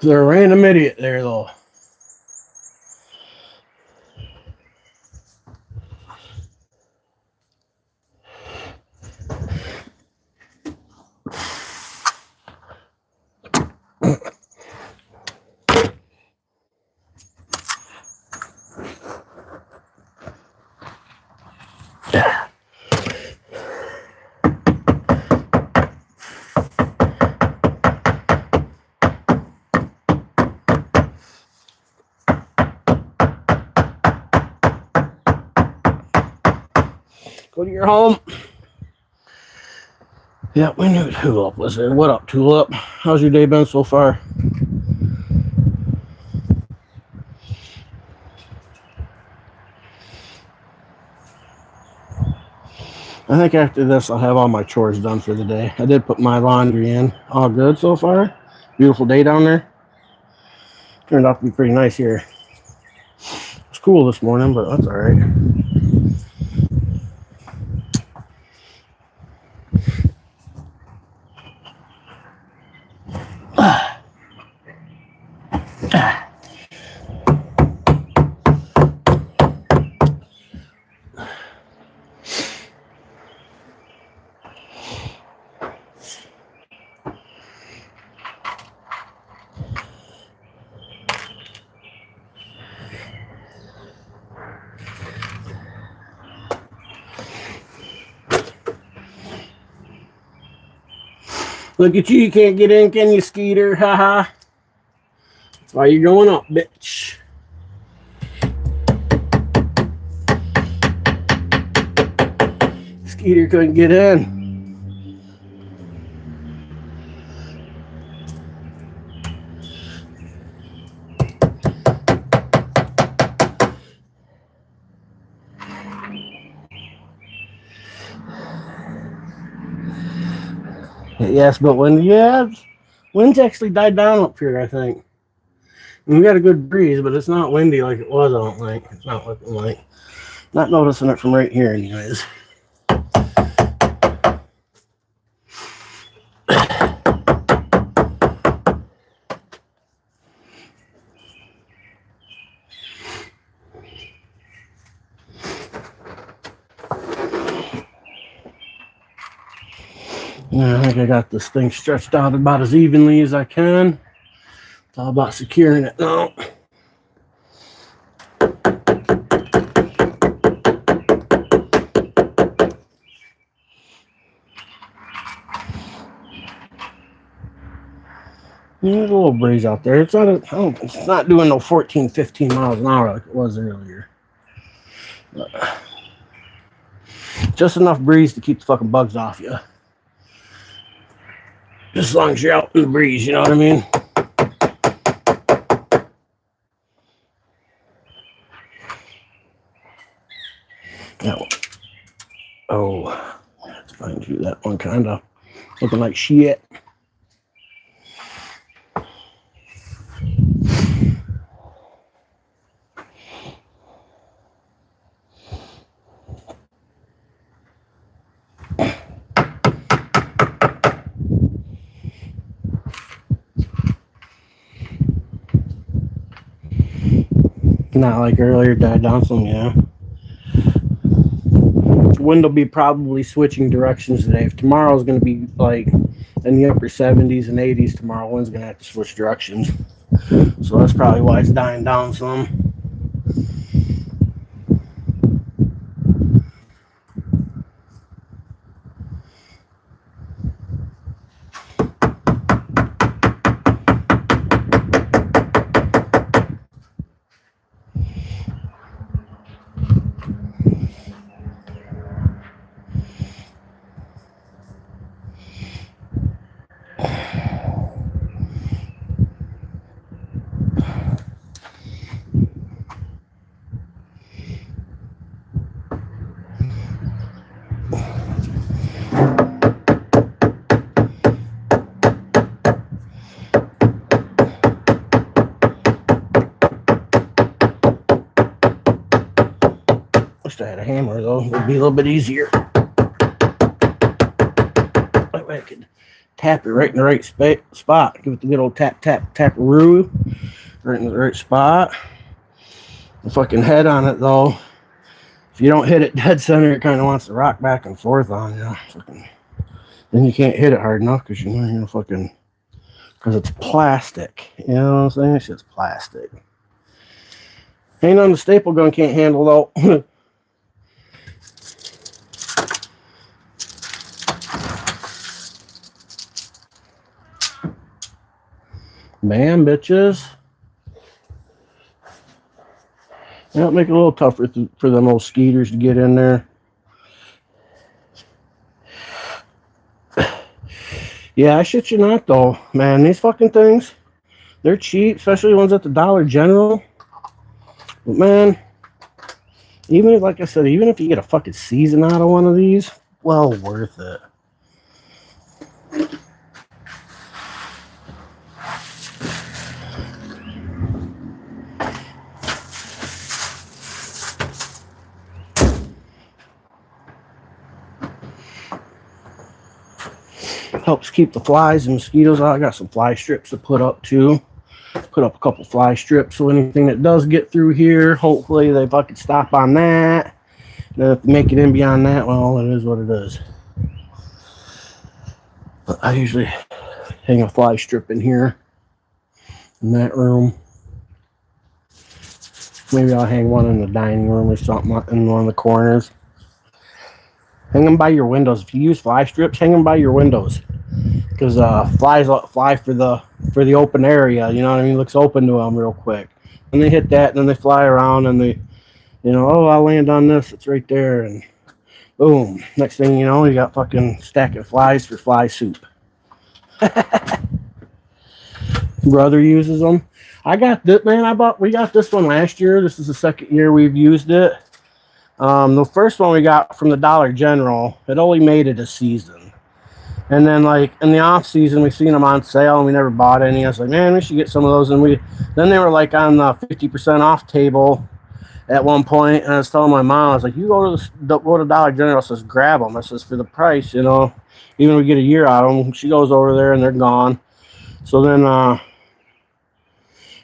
There's a random idiot there, though. Go to your home. Yeah, we knew Tulip was there. What up, Tulip? How's your day been so far? I think after this, I'll have all my chores done for the day. I did put my laundry in. All good so far. Beautiful day down there. Turned out to be pretty nice here. It's cool this morning, but that's all right. Look at you can't get in, can you, Skeeter? Haha. That's why you're going up, bitch. Skeeter couldn't get in. Yes, but wind's actually died down up here, I think. We got a good breeze, but it's not windy like it was, I don't think. It's not looking like. Not noticing it from right here, anyways. Yeah, I think I got this thing stretched out about as evenly as I can. It's all about securing it now. There's a little breeze out there. It's not doing no 14, 15 miles an hour like it was earlier. But just enough breeze to keep the fucking bugs off you. Just as long as you're out in the breeze, you know what I mean? That one. Oh, let's find you that one kind of looking like shit. Not like earlier, died down some, yeah. Wind will be probably switching directions today. If tomorrow's going to be like in the upper 70s and 80s, tomorrow wind's going to have to switch directions. So that's probably why it's dying down some. Wish I had a hammer though. It would be a little bit easier. That way I could tap it right in the right spot. Give it the good old tap, tap, tap-a-roo. Right in the right spot. The fucking head on it though, if you don't hit it dead center, it kind of wants to rock back and forth on you. Fucking, then you can't hit it hard enough because you know you're gonna fucking, because it's plastic. You know what I'm saying? It's just plastic. Ain't nothing the staple gun can't handle though. Bam, bitches. That'll make it a little tougher for them old skeeters to get in there. Yeah, I shit you not though, man. These fucking things, they're cheap, especially the ones at the Dollar General. But man, even like I said, even if you get a fucking season out of one of these, well worth it. Helps keep the flies and mosquitoes out. I got some fly strips to put up too. Put up a couple fly strips so anything that does get through here, hopefully they fucking stop on that. Then if they make it in beyond that, well, it is what it is. But I usually hang a fly strip in here in that room. Maybe I'll hang one in the dining room or something in one of the corners. Hang them by your windows. If you use fly strips, hang them by your windows, because flies fly for the open area. You know what I mean? Looks open to them real quick. And they hit that, and then they fly around, and they, you know, oh, I'll land on this. It's right there, and boom. Next thing you know, you got fucking stack of flies for fly soup. Brother uses them. I got this, man. We got this one last year. This is the second year we've used it. The first one we got from the Dollar General, it only made it a season. And then like in the off season, we seen them on sale and we never bought any. I was like, man, we should get some of those. And then they were like on the 50% off table at one point. And I was telling my mom, I was like, you go to Dollar General, says grab them. I says for the price, you know, even if we get a year out of them. She goes over there and they're gone. So then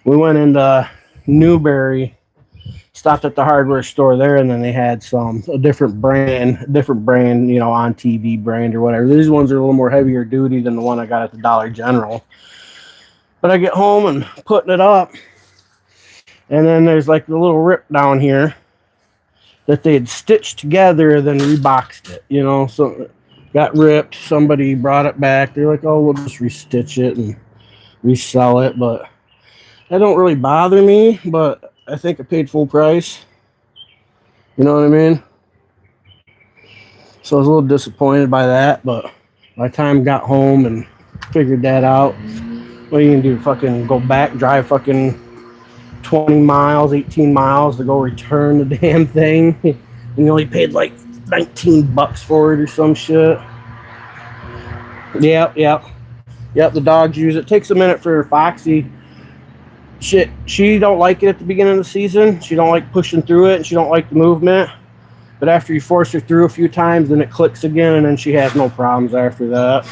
we went into Newberry, stopped at the hardware store there, and then they had a different brand, you know, on TV brand or whatever. These ones are a little more heavier duty than the one I got at the Dollar General. But I get home and putting it up, and then there's like the little rip down here that they had stitched together and then reboxed it, you know. So got ripped. Somebody brought it back. They're like, oh, we'll just restitch it and resell it. But that don't really bother me, but I think I paid full price. You know what I mean? So I was a little disappointed by that, but by the time I got home and figured that out, what are you gonna do? Fucking go back, drive fucking 20 miles, 18 miles to go return the damn thing? And you only paid like $19 for it or some shit. Yep, the dogs use it. It takes a minute for Foxy. Shit, she don't like it at the beginning of the season. She don't like pushing through it, and she don't like the movement. But after you force her through a few times, then it clicks again, and then she has no problems after that.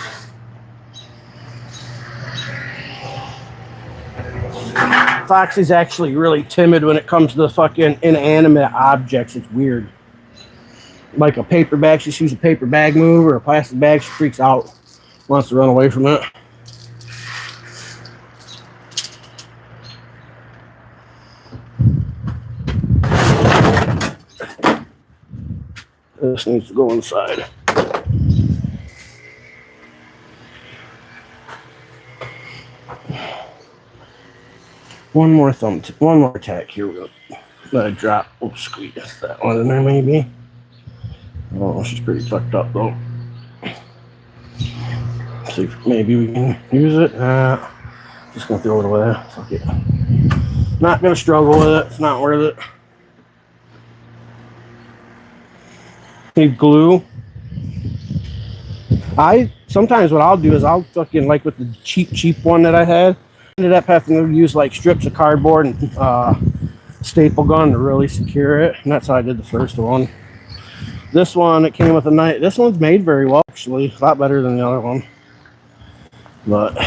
Foxy's actually really timid when it comes to the fucking inanimate objects. It's weird. Like a paper bag, she sees a paper bag move or a plastic bag, she freaks out. Wants to run away from it. This needs to go inside. One more tack. Here we go. Let it drop. Oh, squeeze that one in there maybe. Oh, she's pretty fucked up though. See if maybe we can use it. Just gonna throw it away. Fuck it. Not gonna struggle with it. It's not worth it. Need glue. Sometimes what I'll do is I'll fucking, like with the cheap one that I had, ended up having to use like strips of cardboard and staple gun to really secure it, and that's how I did the first one. This one, it came with a knife. This one's made very well, actually. A lot better than the other one. But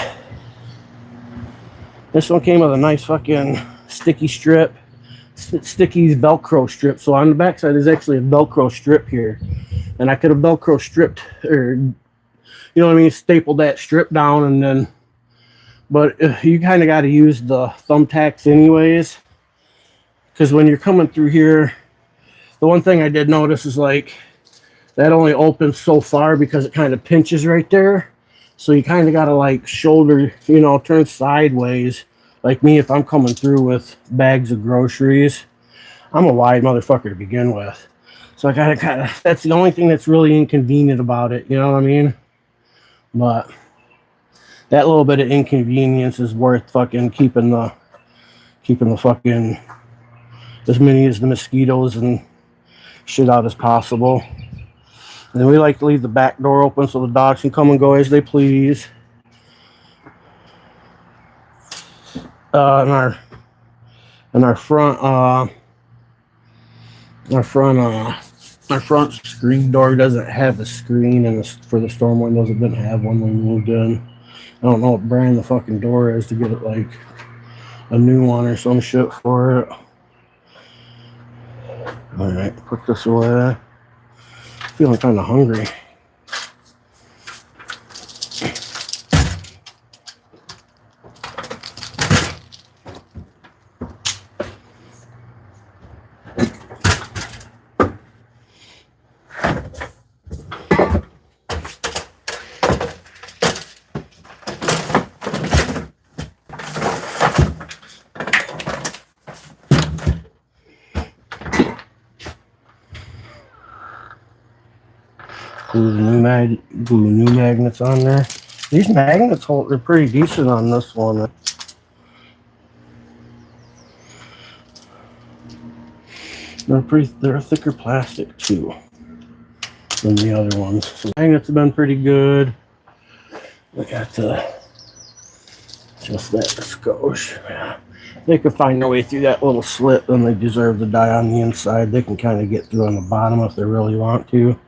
this one came with a nice fucking sticky strip. Sticky Velcro strip. So on the back side, there's actually a Velcro strip here. And I could have Velcro stripped, or, you know what I mean, stapled that strip down and then, but you kind of got to use the thumbtacks anyways. Because when you're coming through here, the one thing I did notice is like, that only opens so far because it kind of pinches right there. So you kind of got to like shoulder, you know, turn sideways. Like me, if I'm coming through with bags of groceries, I'm a wide motherfucker to begin with. So I gotta kind of, that's the only thing that's really inconvenient about it. You know what I mean? But that little bit of inconvenience is worth fucking keeping the fucking, as many as the mosquitoes and shit out as possible. And we like to leave the back door open so the dogs can come and go as they please. And our front screen door doesn't have a screen, and for the storm windows, it didn't have one when we moved in. I don't know what brand the fucking door is to get it like a new one or some shit for it. All right, put this away. Feeling kind of hungry. Glue new magnets on there. These magnets they're pretty decent on this one. They're thicker plastic too than the other ones. So magnets have been pretty good. I got to just that skosh. Yeah. They could find their way through that little slit, then they deserve to die on the inside. They can kind of get through on the bottom if they really want to.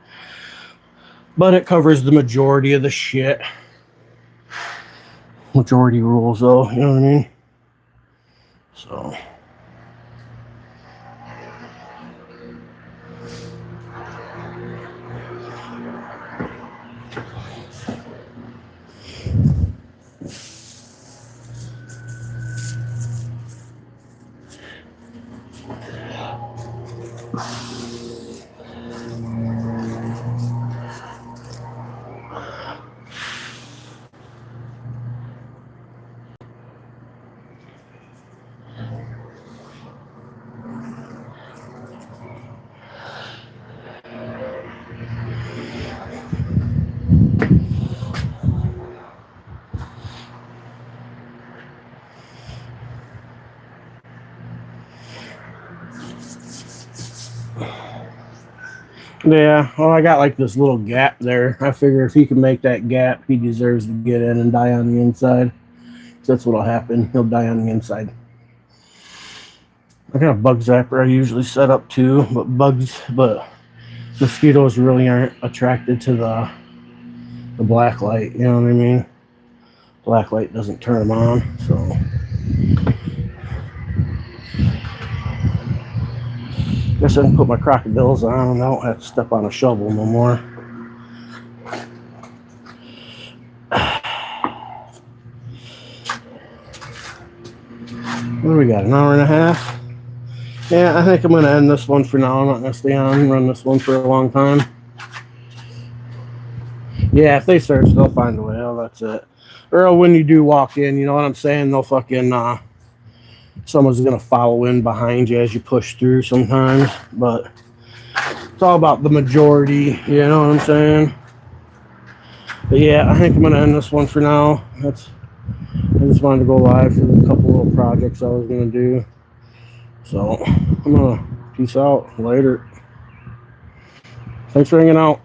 But it covers the majority of the shit. Majority rules, though, you know what I mean? So. Yeah, well, I got like this little gap there. I figure if he can make that gap, he deserves to get in and die on the inside. So that's what'll happen. He'll die on the inside. I got a bug zapper I usually set up too, but mosquitoes really aren't attracted to the black light. You know what I mean? Black light doesn't turn them on, so. Guess I can put my crocodiles on and I don't have to step on a shovel no more. What do we got, an hour and a half? Yeah, I think I'm going to end this one for now. I'm not going to stay on and run this one for a long time. Yeah, if they search, they'll find a way. Oh, that's it. Or when you do walk in, you know what I'm saying? They'll fucking, someone's going to follow in behind you as you push through sometimes. But it's all about the majority, you know what I'm saying? But yeah, I think I'm going to end this one for now. I just wanted to go live for the couple little projects I was going to do. So I'm going to peace out later. Thanks for hanging out.